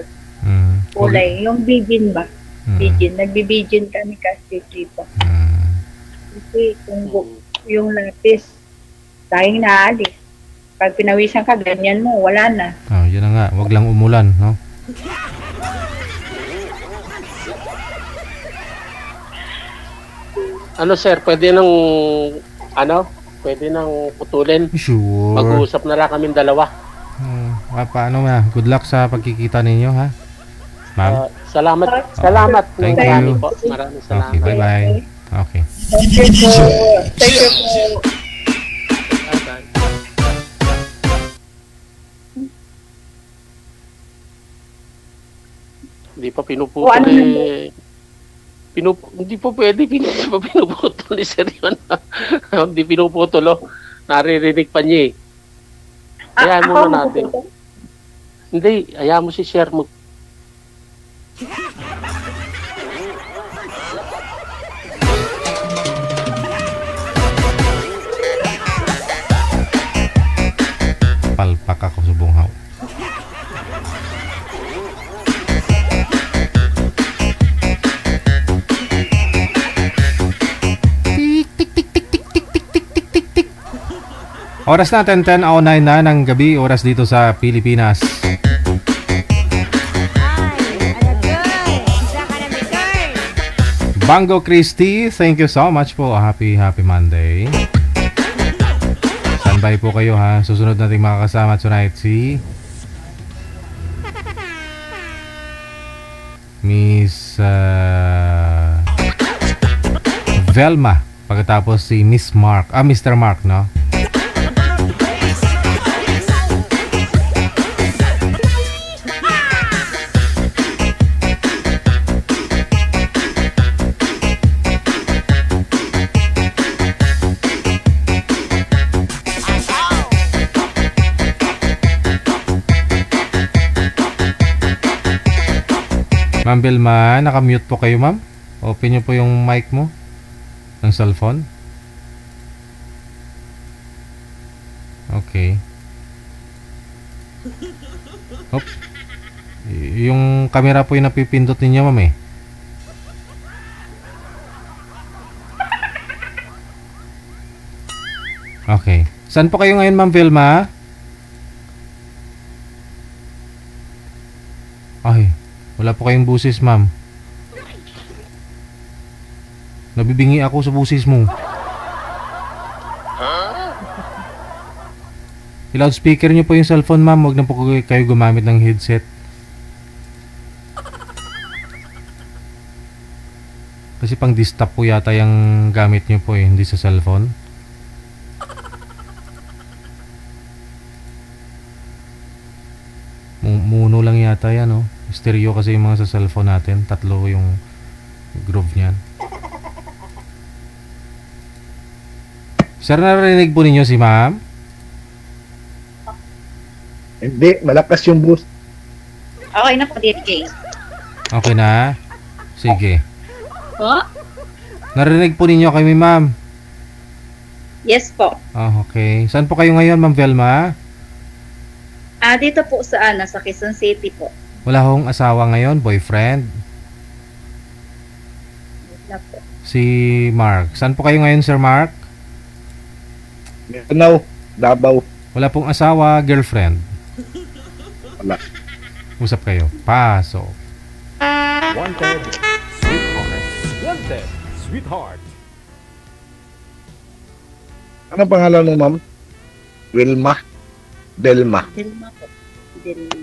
Kulay, yung bijin ba? Bijin, nagbibijin kami kasi dito. Kasi yung lapis, tayong naalis. Pag pinawisan ka, ganyan mo, wala na. Yun na nga, wag lang umulan, no? Ano sir, pwede nang pwede nang putulin. Sure. Mag-uusap na lang kaming dalawa. Paano na? Good luck sa pagkikita ninyo, ha? Ma'am? Salamat. Thank you. Po. Maraming salamat. Okay, bye-bye. Okay. Thank you po. Thank you po. Hindi pa pinuputol eh. Hindi po pwede. Hindi pa pinuputol ni Sir yun. Hindi pinuputol oh. Naririnig pa niya eh. Hayaan muna natin. Hindi, hayaan mo si Sir mo. Palpak ako sa bunghaw. Oras natin 10:09 na ng gabi, oras dito sa Pilipinas. Bango Christy, thank you so much po. Happy Monday. Standby po kayo ha. Susunod nating makakasama tonight si Miss Velma. Pagkatapos si Miss Mark. Mr. Mark, no? Ma'am Vilma, nakamute po kayo ma'am. Open nyo po yung mic mo ng cellphone. Okay. Hop. Yung camera po yung napipindot ninyo ma'am eh. Okay. Saan po kayo ngayon ma'am Vilma? Ay, wala po kayong busis ma'am. Nabibingi ako sa busis mo. I-loudspeaker nyo po yung cellphone ma'am. Huwag na po kayo gumamit ng headset. Kasi pang desktop po yata yung gamit nyo po eh, hindi sa cellphone. Muno lang yata yan oh. Stereo kasi yung mga sa cellphone natin. Tatlo yung groove niyan. Sir, narinig po ninyo si ma'am? Hindi, malakas yung boost. Okay na po, DJ. Okay na? Sige. Po? Narinig po ninyo kami ma'am? Yes po. Okay. Saan po kayo ngayon ma'am Velma? Dito po sa Quezon City po. Wala hong asawa ngayon, boyfriend? Wala po. Si Mark. Saan po kayo ngayon, Sir Mark? Mindanao, Davao. Wala pong asawa, girlfriend? Wala. Usap kayo. Paso. Wanted, sweetheart. Wanted, sweetheart. Ano pangalan mo, ma'am? Wilma? Delma. Delma po. Delma.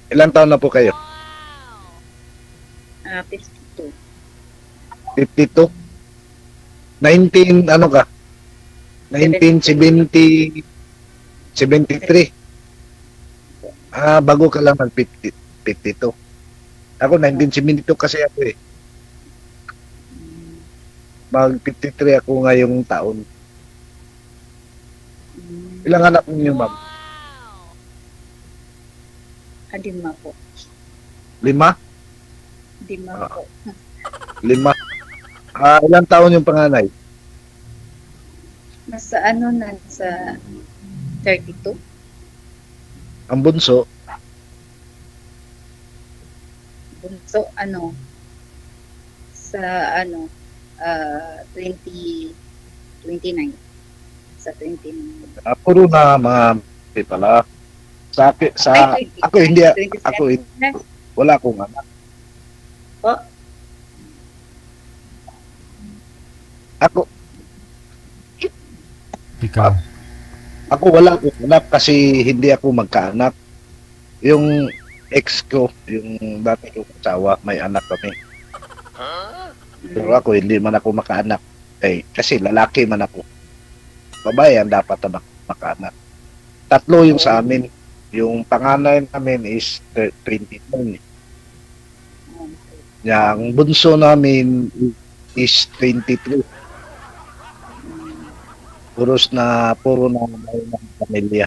Ilan taon na po kayo? 52. 52? 19, ano ka? 1970, 73. Bago ka lang ng 52. Ako, 1972 kasi ako eh. Mag-53 ako ngayong taon. Ilang anak niyo, ma'am? 5 po. 5? 5 po. 5. Ilang taon yung panganay? Nasa nasa 32. Ang bunso? Bunso, sa 29. Sa 29. Puro na mga pala. Ako hindi, wala akong anak. Po? Ako, Ikaw. ako wala akong anak kasi hindi ako magkaanak. Yung ex ko, yung dati kong asawa, may anak kami. Pero ako, hindi man ako makaanak. Kasi lalaki man ako. Babae ang dapat na makaanak. 3 yung sa amin. Yung panganay namin is 29. Yung bunso namin is 23. Puro na ng pamilya.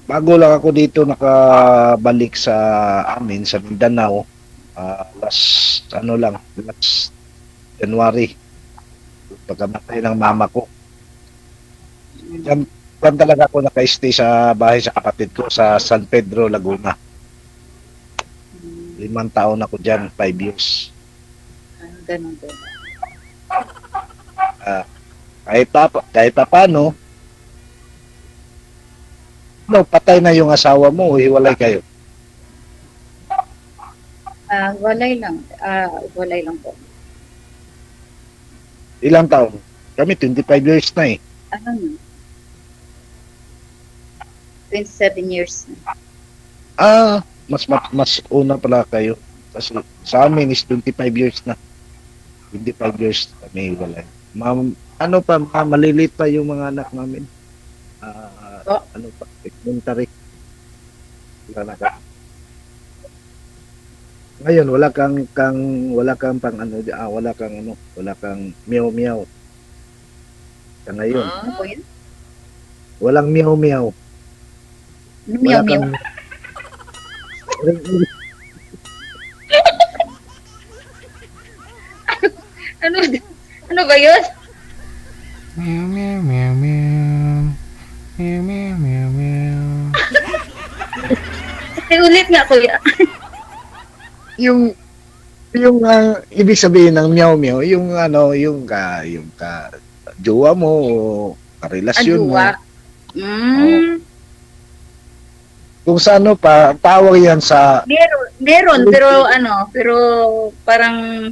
Bago lang ako dito nakabalik sa amin, sa Mindanao, last January. Pagkamatay ng mama ko. Yan talaga ako naka-stay sa bahay sa kapatid ko sa San Pedro, Laguna. 5 taon ako dyan, 5 years. Ganun. Kahit paano, patay na yung asawa mo, hiwalay kayo. Walay lang. Walay lang po. Ilang taon? Kami 25 years na eh. 27 years na. Mas una pala kayo. Kasi sa amin is 25 years na. 25 years kami hiwalay. Malilit pa yung mga anak namin. Elementary. Ngayon wala kang meow meow. Sa ngayon. Ano po yun? Walang meow meow. Ano meow meow? Ano ba yun? Meow, meow, meow, meow. Meow, meow, meow, meow. Ulit nga, kuya. yung ibig sabihin ng meow meow, yung jowa mo o karelasyon mo. Kung sa pa, tawag yan sa... Meron, pero parang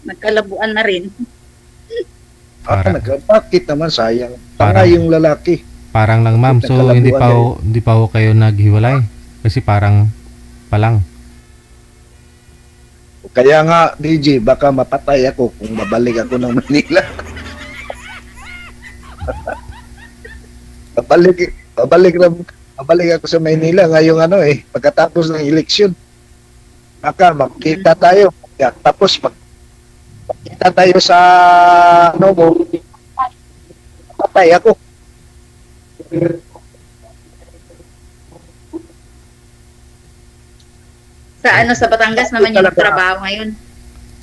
nagkalabuan na rin. Bakit naman sayang? Tanga yung lalaki. Parang lang ma'am, so hindi pa ho kayo naghiwalay? Kasi parang palang. Kaya nga, DJ, baka mapatay ako kung mabalik ako ng Manila. Mabalik ako sa Manila ngayong pagkatapos ng eleksyon. Baka makita tayo. Tapos makita tayo sa patay ako. Sa Batangas naman yung trabaho ngayon.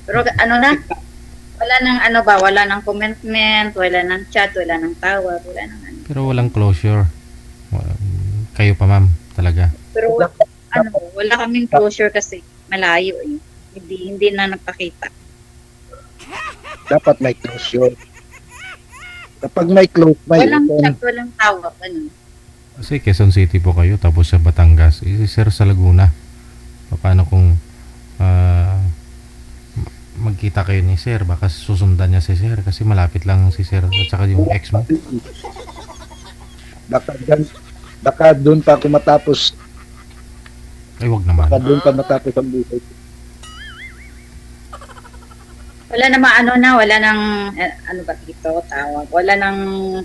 Pero wala nang commitment, wala nang chat, wala nang tawag, wala nang Pero walang closure. Kayo pa ma'am, talaga. Pero wala kaming closure kasi malayo eh. Hindi na nagpakita. Dapat may closure. Kapag may closure, walang chat, walang tawag, Kasi Quezon City po kayo, tapos sa Batangas, sir sa Laguna. Paano kung magkita kayo ni sir, baka susundan niya si sir kasi malapit lang si sir at saka yung ex mo. Baka doon pa ako matapos. Ay, wag naman. Baka doon pa matapos ang buhay. Wala namang wala nang ba dito tawag, wala nang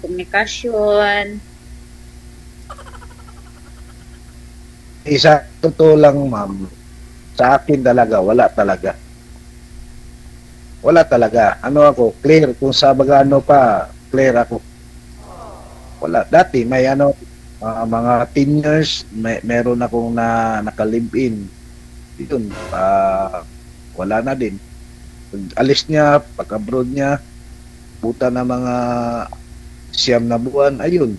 komunikasyon. Isa, totoo lang ma'am, sa akin talaga, wala talaga. Wala talaga. Ako, clear. Kung sa bagano pa, clear ako. Wala. Dati, may mga 10 years, meron akong naka-live-in. Yun, wala na din. Alis niya, pag-abroad niya, puta na mga 9 na buwan, ayun.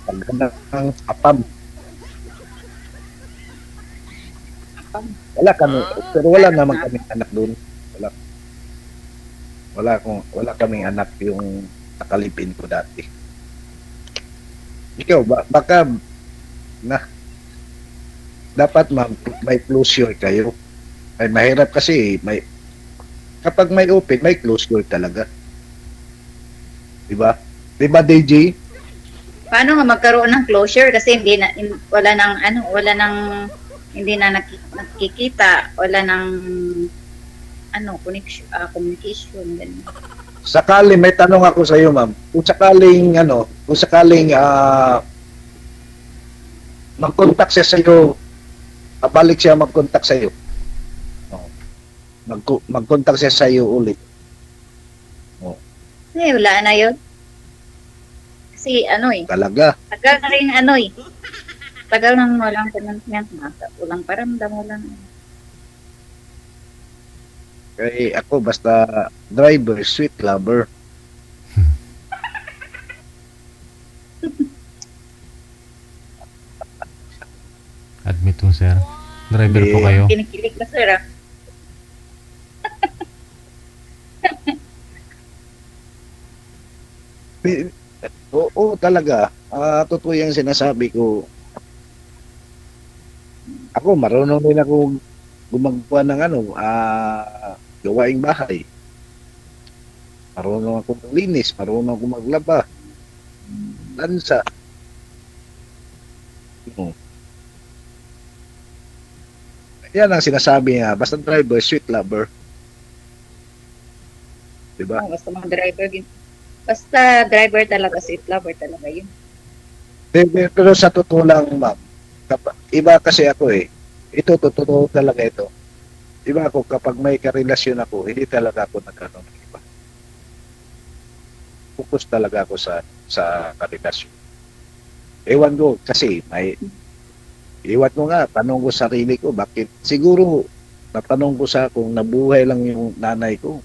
Paghanap ng apam. Pero wala naman kaming anak doon. Wala kaming anak yung nakalipin ko dati. Ikaw, baka dapat may closure kayo. Ay mahirap kasi kapag may open, may closure talaga. Diba? Diba, DJ? Paano nga magkaroon ng closure kasi wala hindi na nakikita, wala nang communication ganun. Sakali may tanong ako sa iyo, ma'am. Kung sakaling mag-contact siya sa iyo, balik siya mag-contact sa iyo. Mag-contact siya sa iyo ulit. Wala na yun. Kasi Talaga. tagal na rin tagal nang walang commitment, walang paramdam, walang Kaya ako basta driver, sweet lover. Admit mo, sir. Driver po kayo. Kinikilig na, sir. Oo, talaga. Totoo yung sinasabi ko. Ako, marunong din ako gumagawa ng gawaing bahay. Marunong ako maglinis, marunong ako maglaba. Lansa. Yan ang sinasabi niya, basta driver, sweet lover. Diba? Basta mga driver, basta driver talaga, sweet lover talaga yun. Pero sa totoo lang, ma'am, iba kasi ako ito, totoo talaga ito. Iba ako, kapag may karelasyon ako, hindi talaga ako nagkaroon ng iba. Focus talaga ako sa karelasyon. Ewan ko, kasi iwan ko nga, tanong ko sarili ko, bakit? Siguro, natanong ko sa kung nabuhay lang yung nanay ko.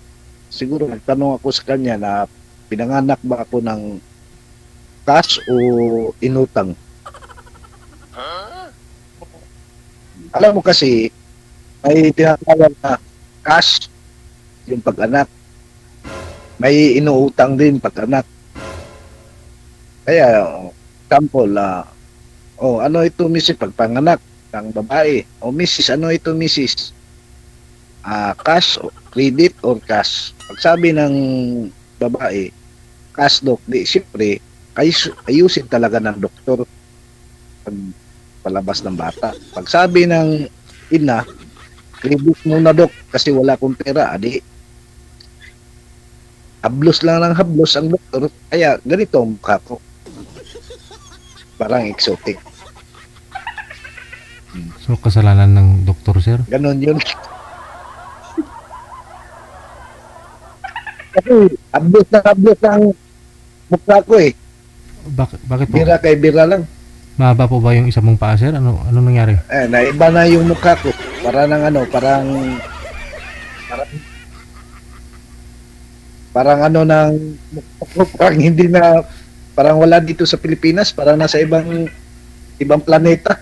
Siguro, nagtanong ako sa kanya na pinanganak ba ako ng cash o inutang? Alam mo kasi, may tinatawag na cash, yung pag-anak. May inuutang din pag-anak. Kaya, example, ano ito, Mrs. Pagpanganak ng babae. O Mrs. Ano ito, Mrs. Cash, o credit, or cash. Pag sabi ng babae, cash, dok, di, siyempre, ayusin talaga ng doktor pag palabas ng bata. Pag sabi ng ina, credit muna, dok, kasi wala akong pera, adi. Hablos lang ng hablos ang doktor. Kaya, ganito ang mukha ko. Parang exotic. So, kasalanan ng doktor, sir? Ganon yun. Kasi, hablos ang mukha ko Bakit po? Bira kay bira lang. Mahaba po ba yung isa mong paa, sir? Ano nangyari? Naiba na yung mukha ko. Parang parang hindi na, parang wala dito sa Pilipinas, parang nasa ibang planeta.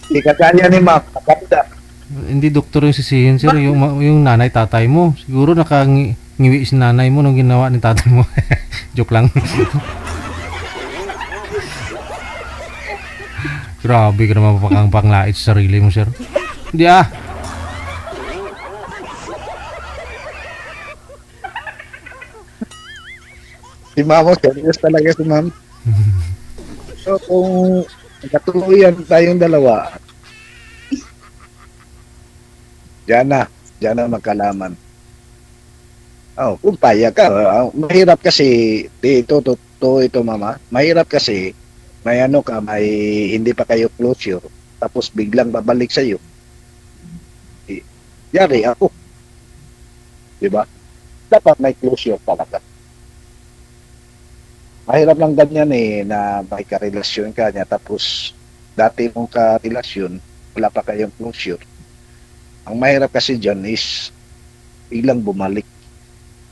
Hindi kagaya ni Ma'am, nakapda. Hindi doktor yung sisihin, sir. Yung nanay, tatay mo. Siguro nakangiwi si nanay mo nung ginawa ni tatay mo. Joke lang. Grabe ka naman panglait sa sarili mo, sir. Hindi Si Ma'am, serious talaga si Ma'am. So, kung nagkatuluyan tayong dalawa, diyan na magkalaman. Kung payag ka, mahirap kasi, ito mama, mahirap kasi, may hindi pa kayo closure, tapos biglang babalik sa'yo. Yari ako. Diba? Dapat may closure talaga. Mahirap lang ganyan na may karelasyon ka niya, tapos dati mong karelasyon, wala pa kayong closure. Ang mahirap kasi dyan is biglang bumalik.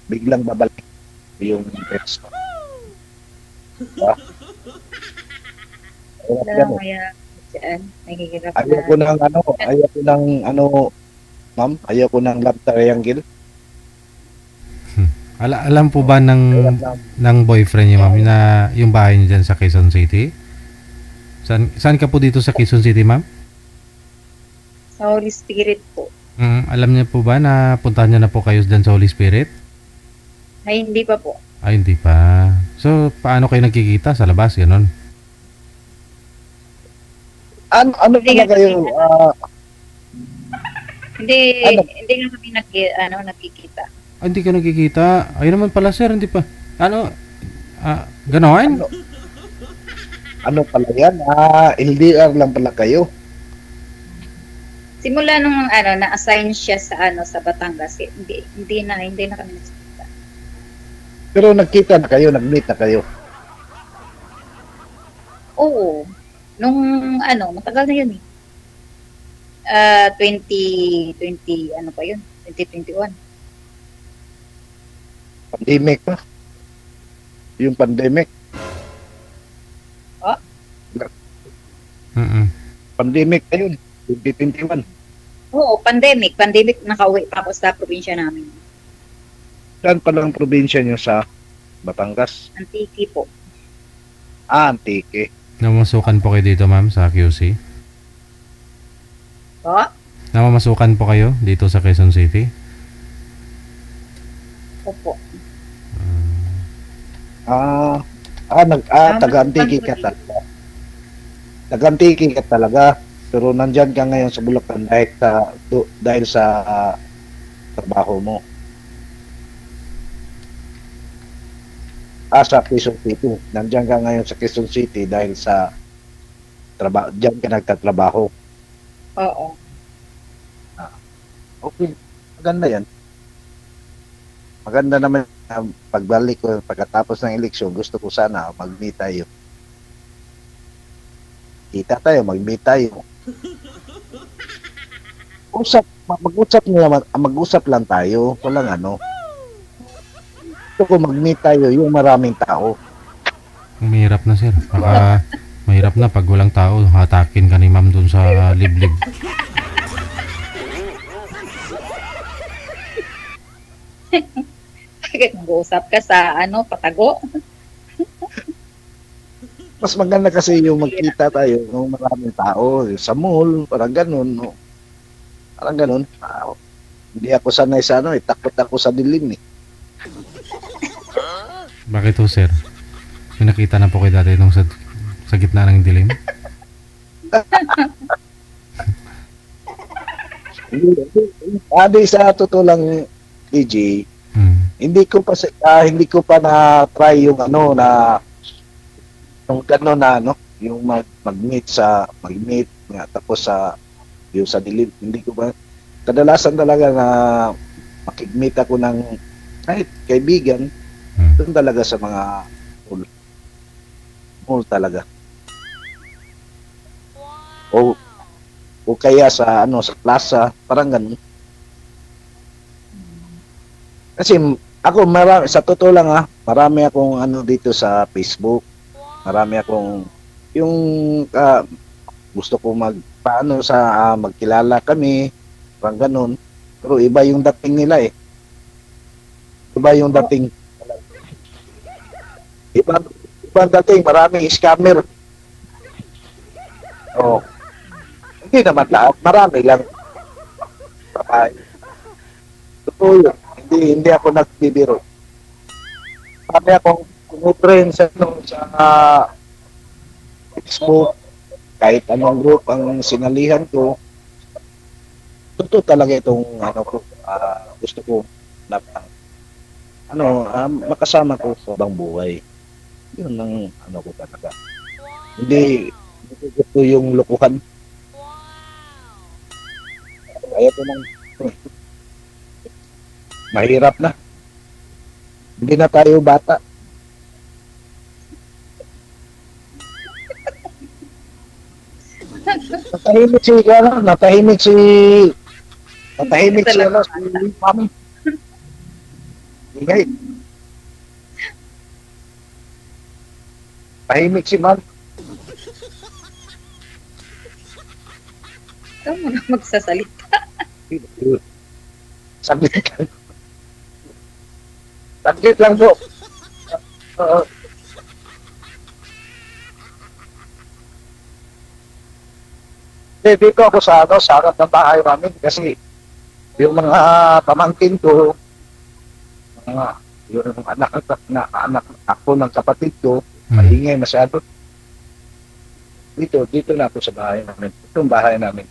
Biglang babalik yung ex mo. Diba? Ayoko ng love triangle. Alam po ba ng boyfriend niya, ma'am, na yung bahay niya dyan sa Quezon City? Saan ka po dito sa Quezon City, ma'am? Sa Holy Spirit po. Alam niya po ba na puntahan niya na po kayo dyan sa Holy Spirit? Ay, hindi pa po. Ay, hindi pa. So, paano kayo nagkikita? Sa labas, gano'n? Ano pala kayo? Hindi, Ano? hindi nga kami nakikita. Hindi ka nagkikita? Ay naman pala, sir. Hindi pa. Ano? Gano'n? Ano pala yan? LDR lang pala kayo. Simula nung na-assign siya sa Batangas, hindi na kami nakikita. Pero nagkita na kayo, nag-meet na kayo. Oo. Nung matagal na yun eh. 2020, ano pa yun? 2021. Pandemic pa. Yung pandemic. Oh? Pandemic na yun. 2021. Oo, pandemic. Pandemic, nakauwi pa ako sa probinsya namin. Saan pa lang probinsya nyo sa Batangas? Antique po. Antique. Namamasukan po kayo dito, ma'am, sa QC? Po? Namamasukan po kayo dito sa Quezon City? Opo. Taga-Antique ka talaga. Taga-Antique ka talaga. Pero nandyan ka ngayon sa Bulacan dahil sa trabaho mo. Sa Quezon City. Nandyan ka ngayon sa Quezon City dahil sa trabaho. Diyan ka nagtatrabaho. Oo. Okay. Maganda yan. Maganda naman pagbalik ko pagkatapos ng eleksyon. Gusto ko sana mag-meet tayo. Kita tayo, mag-meet tayo. Mag-usap lang tayo. Walang ano. Gusto ko mag-meet tayo yung maraming tao. Mahirap na, sir. Mahirap na pag walang tao. Hatakin ka ni ma'am dun sa liblib. Mag-uusap ka sa patago. Mas maganda kasi yung magkita tayo ng maraming tao sa mall, parang ganun, no? Parang ganun. Hindi ako sanay sa takot ako sa dilim eh. Bakit ho, sir? May nakita na po kayo dati nung sa gitna ng dilim? Hindi sa totoo lang, DJ, hindi ko pa na try yung yung gano'n yung mag-meet tapos yung sa dilim, hindi ko pa. Kadalasan talaga na makig-meet ako ng kahit kaibigan doon talaga sa mga mall talaga. O kaya sa plaza, parang ganun. Kasi ako sa totoo lang marami akong dito sa Facebook. Marami akong yung gusto ko magkilala kami, parang ganun. Pero iba yung dating nila eh. Iba yung dating. Ibang dating, maraming scammer. Oh. Hindi naman lahat, marami lang. Totoo yun. Hindi ako nagbibiro. Marami akong kumutrain sa Facebook, kahit anong group ang sinalihan ko. Totoo talaga itong gusto ko na makasama ko sa ibang buhay. Yun ang ko talaga. Hindi gusto yung lokohan. Kaya ko nang mahirap na. Hindi na tayo bata. Natahimik si Mami. Ingay. Tahimik si Mami. Ikaw mo na magsasalita. Saglit lang po. dito ako sa sa harap ng bahay namin kasi yung mga pamangkin ko, yung anak ako ng kapatid ko, maingay masyado. Dito na ako sa bahay namin. Itong bahay namin.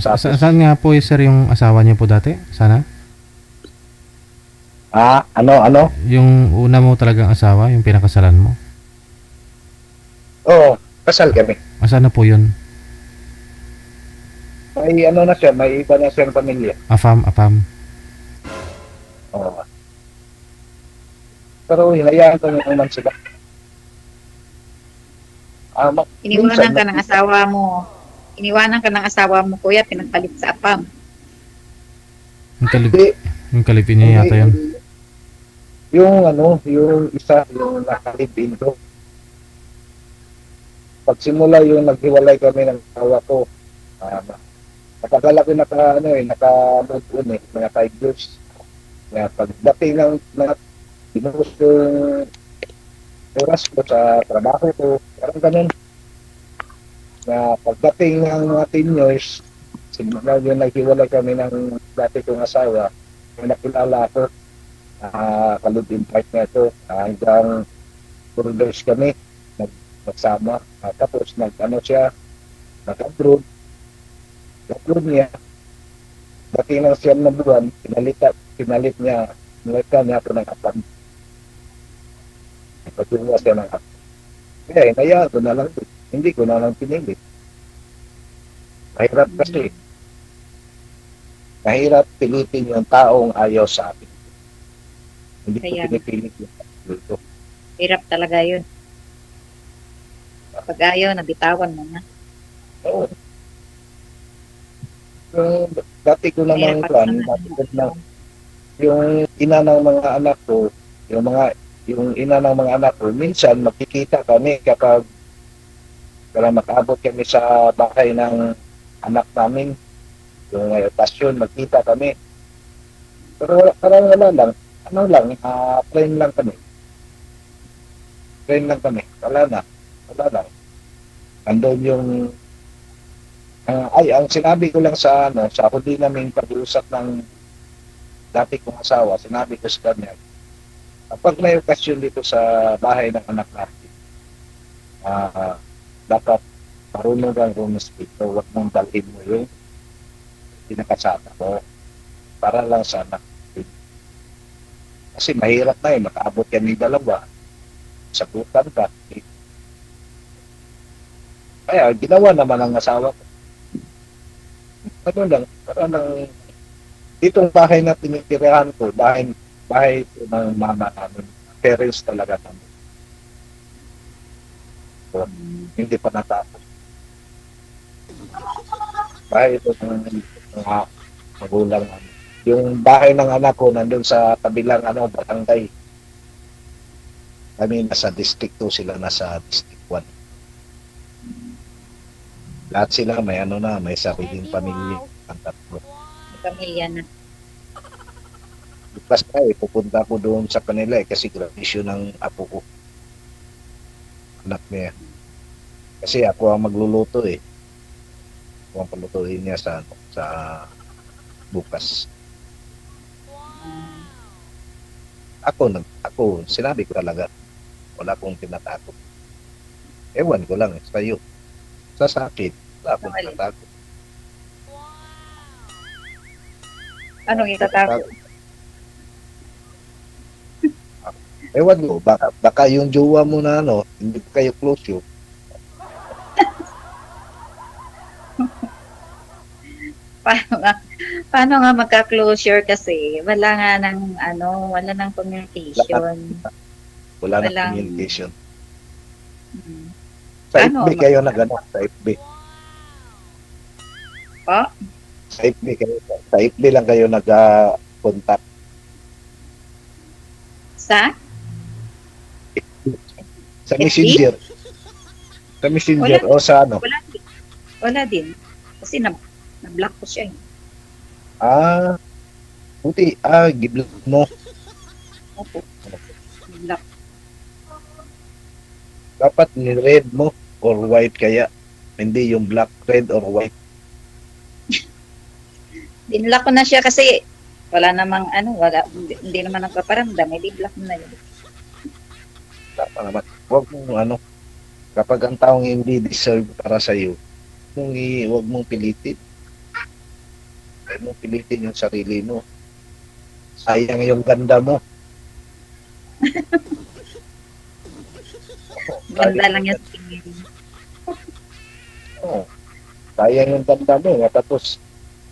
Saan nga po sir yung asawa niyo po dati? Sana? Ano? Yung una mo talagang asawa, yung pinakasalan mo? Oo, kasal kami. Saan na po yun? May ano na siya, may iba na siyang pamilya. Apam. Oo. Pero hinayaan ko naman sila. Iniwanan ka ng asawa mo. Iniwanan ka ng asawa mo, kuya, pinagpalit sa apam. Yung kalipin niya yata yun. Yung isa, yung nakalipin ko. Pagsimula yung naghiwalay kami ng asawa ko, matagal ako naka-move on mga 5 years. Kaya pagdating ng binuhos yung oras ko sa trabaho ko, parang ganun. Na pagdating ng mga 10 years, simula yung naghiwalay kami ng dati kong asawa, yung nakilala ko, kalubin partner ko, hanggang 4 years kami nagsama. Tapos nag-abroad niya. Dating ng 9 na buwan, pinalit niya ako ng apam. Pagtuwa siya ng apam. Kaya hinayaan ko na lang. Hindi ko na lang pinili. Mahirap kasi. Mahirap pilitin yung taong ayaw sa akin. Hindi ko pinipilit yung dito. Hirap talaga yun. Pag ayaw, nabitawan mo na. Oo. Dati ko naman yung ina ng mga anak ko, yung ina ng mga anak ko, minsan magkikita kami kapag makaabot kami sa bahay ng anak namin, yung tasyon, magkita kami. Pero parang friend lang kami. Wala lang. Andun yung ang sinabi ko lang sa huli naming pag-uusap ng dati kong asawa, sinabi ko sa kanya, kapag may okasyon dito sa bahay ng anak natin, dapat marunong kang rumispeto, huwag mong dalhin mo yung pinakasama mo para lang sa anak. Kasi mahirap na makaabot yan ng dalawa, sagutan ka. Kaya ginawa naman ang asawa ko. Parang itong bahay na tinitirahan ko, bahay ng mama namin, parents talaga namin. So, hindi pa natapos. Bahay ito ng mga magulang namin. Yung bahay ng anak ko nandun sa kabilang barangay. Kami nasa District 2, sila nasa District 1. Lahat sila may sariling pamilya. Ang tatlo. Pamilya na. Bukas pupunta ko doon sa kanila kasi graduation ng apo ko. Anak niya. Kasi ako ang magluluto Ako ang palutuin niya sa bukas. Ako, sinabi ko talaga, wala akong tinatakot. Ewan ko lang sa'yo. Sa sakit, wala akong tinatakot. Anong itatakot? Ewan ko, baka yung jowa mo na hindi kayo close yun. Paano nga magka-closure kasi wala nang communication. Wala nang communication. Sa FB kayo sa FB. Po? Sa FB lang kayo nag-contact. Sa Messenger. Sa Messenger o sa Wala din. Kasi na-block ko siya. Buti. Giblock mo. Opo. Block. Dapat ni-red mo or white kaya. Hindi yung black, red, or white. Binlock ko na siya kasi wala namang hindi naman nagpaparamdam, hindi block mo na yun. Tama naman. Huwag mong kapag ang taong hindi deserve para sa iyo, huwag mong pilitin. Huwag mong pilitin yung sarili mo. Sayang yung ganda mo. Ganda lang yung tingin. Oo. Sayang yung ganda mo. Tapos,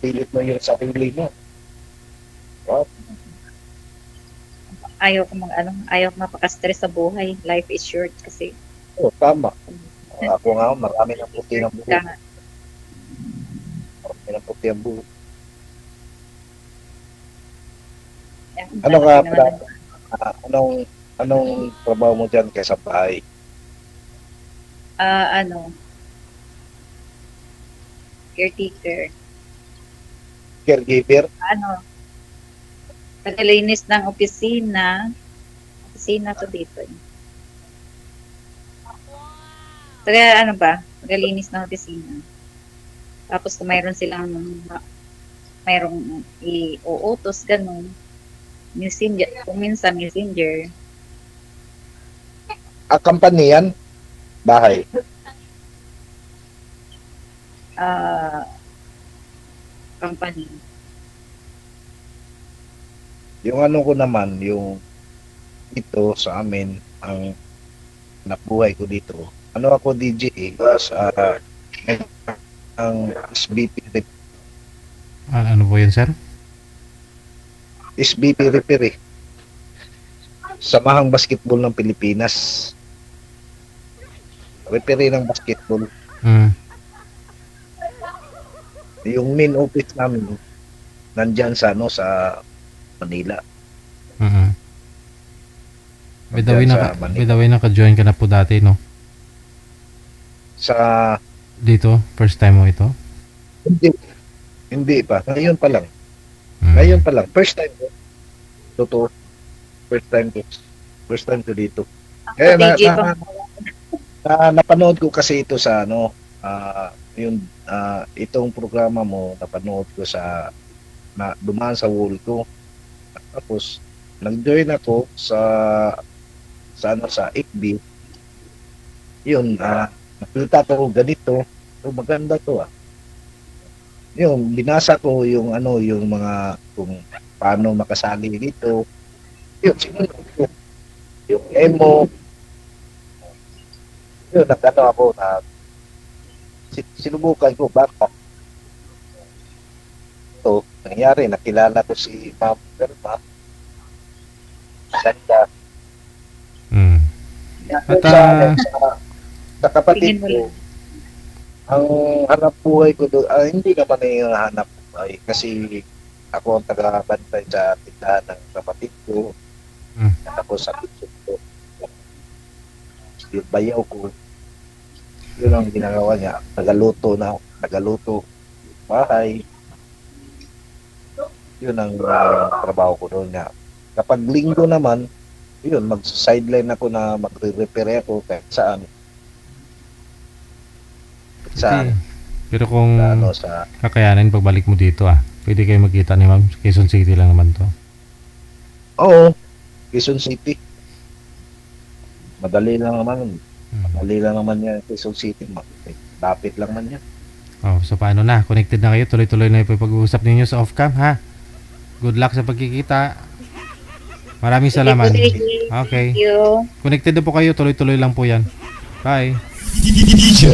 pilit mo yung sarili mo. What? Ayaw ko mapaka-stress sa buhay. Life is short kasi. Tama. Ako nga, marami ng puti ng buhok. Marami ng puti ang buhok. Ano nga, anong trabaho mo dyan kaysa bahay? Caretaker. Caregiver? Tagalinis ng opisina. Opisina to dito. Tagalinis ng opisina. Tapos kung mayroon i-uutos, ganun. Messenger, kung minsan messenger. Company yan? Bahay? Company. Yung ko naman, yung ito sa amin, ang nabuhay ko dito. Ako DJ ang SBP. Ano po yun, sir? SBP referee. Samahang Basketball ng Pilipinas. Referee ng basketball. Yung main office namin nandyan sa Manila. Bidaway naka-join ka na po dati, no? Sa dito, first time mo ito? Hindi pa. Ngayon pa lang. Ngayon pa lang. First time ko. Totoo. First time ko dito. Kaya napanood ko kasi ito sa itong programa mo, napanood ko dumaan sa wall ko. Tapos nag-join ako sa FB. Yun, nakita ko ganito. Maganda to. Yung binasa ko yung mga kung paano makasali dito. Yung emo. Yun, ako na sinubukan ko baka. Ito, nangyari, nakilala ko si Ma'am Verma. Ganda. At sa kapatid ko, ang hanap buhay ko doon, hindi naman na yung hanap buhay kasi ako ang taga-bantay sa tindahan ng kapatid ko. At ako sa kitchen ko. Yung bayaw ko, yun ang ginagawa niya. Nagaluto bahay. Yun ang trabaho ko doon niya. Kapag linggo naman, yun, mag-sideline ako na magre-repair ako kahit saan. Okay. Pero kung kakayanin pagbalik mo dito, pwede kayo magkita ni Ma'am. Quezon City lang naman to. Oo, Quezon City. Madali lang naman yan, Quezon City. Lapit lang man yan. So paano na? Connected na kayo? Tuloy-tuloy na yung pag-uusap ninyo sa off-cam, ha? Good luck sa pagkikita. Maraming salamat. Okay. Connected na po kayo. Tuloy-tuloy lang po yan. Bye. DJ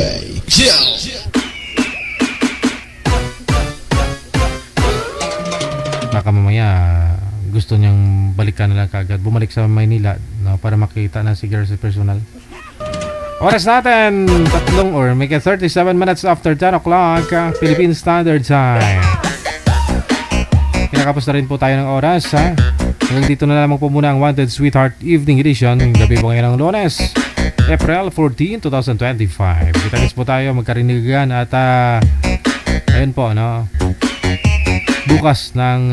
baka mamaya gusto niyang balikan na lang kagad, bumalik sa Maynila para makita na si girl sa personal. Oras natin 37 minutes after 10 o'clock Philippine Standard Time. Kinakapos na rin po tayo ng oras, ha? Hanggang dito na lamang po muna ang Wanted Sweetheart Evening Edition. Gabi po ngayon ng Lunes, April 14, 2025. Kita-kits po tayo magkarinigan at ayun po, no? Bukas ng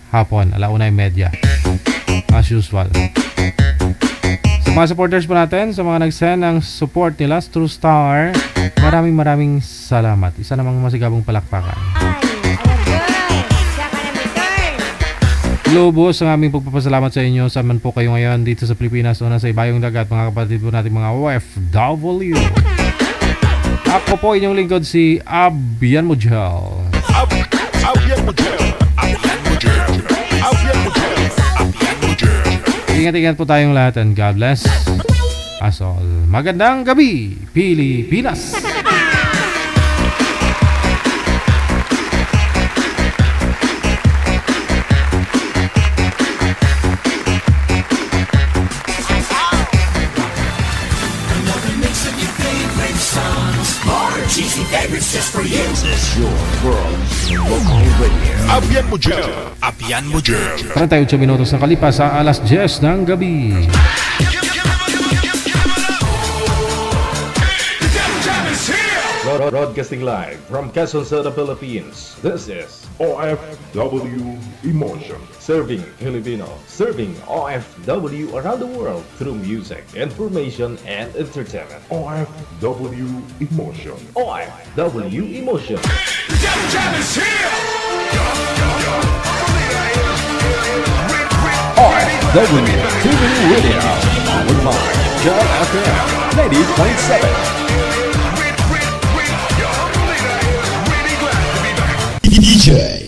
hapon, 1:30 as usual. Sa Sa mga supporters po natin, sa mga nag-send ng support nila, True Star, maraming salamat. Isa namang masigabong palakpakan. Lubos ang aming pagpapasalamat sa inyo. Saan man po kayo ngayon dito sa Pilipinas o nasa ibayong dagat, mga kapatid po natin mga OFW. Ako po inyong lingkod si Abian Mujel. Ingat-ingat po tayong lahat and God bless us all. Magandang gabi, Pilipinas! Cheesy favorites just for you. This is your world local radio. Abian Mujel. Abian Mujel. 38 minutos na kalipas sa alas 10 ng gabi. Broadcasting live from Quezon City, Philippines. This is OFW Emotion. Serving Filipino, serving OFW around the world through music, information, and entertainment. OFW Emotion. OFW Emotion. OFW TV Radio. Powered by Joy FM 90.7. DJ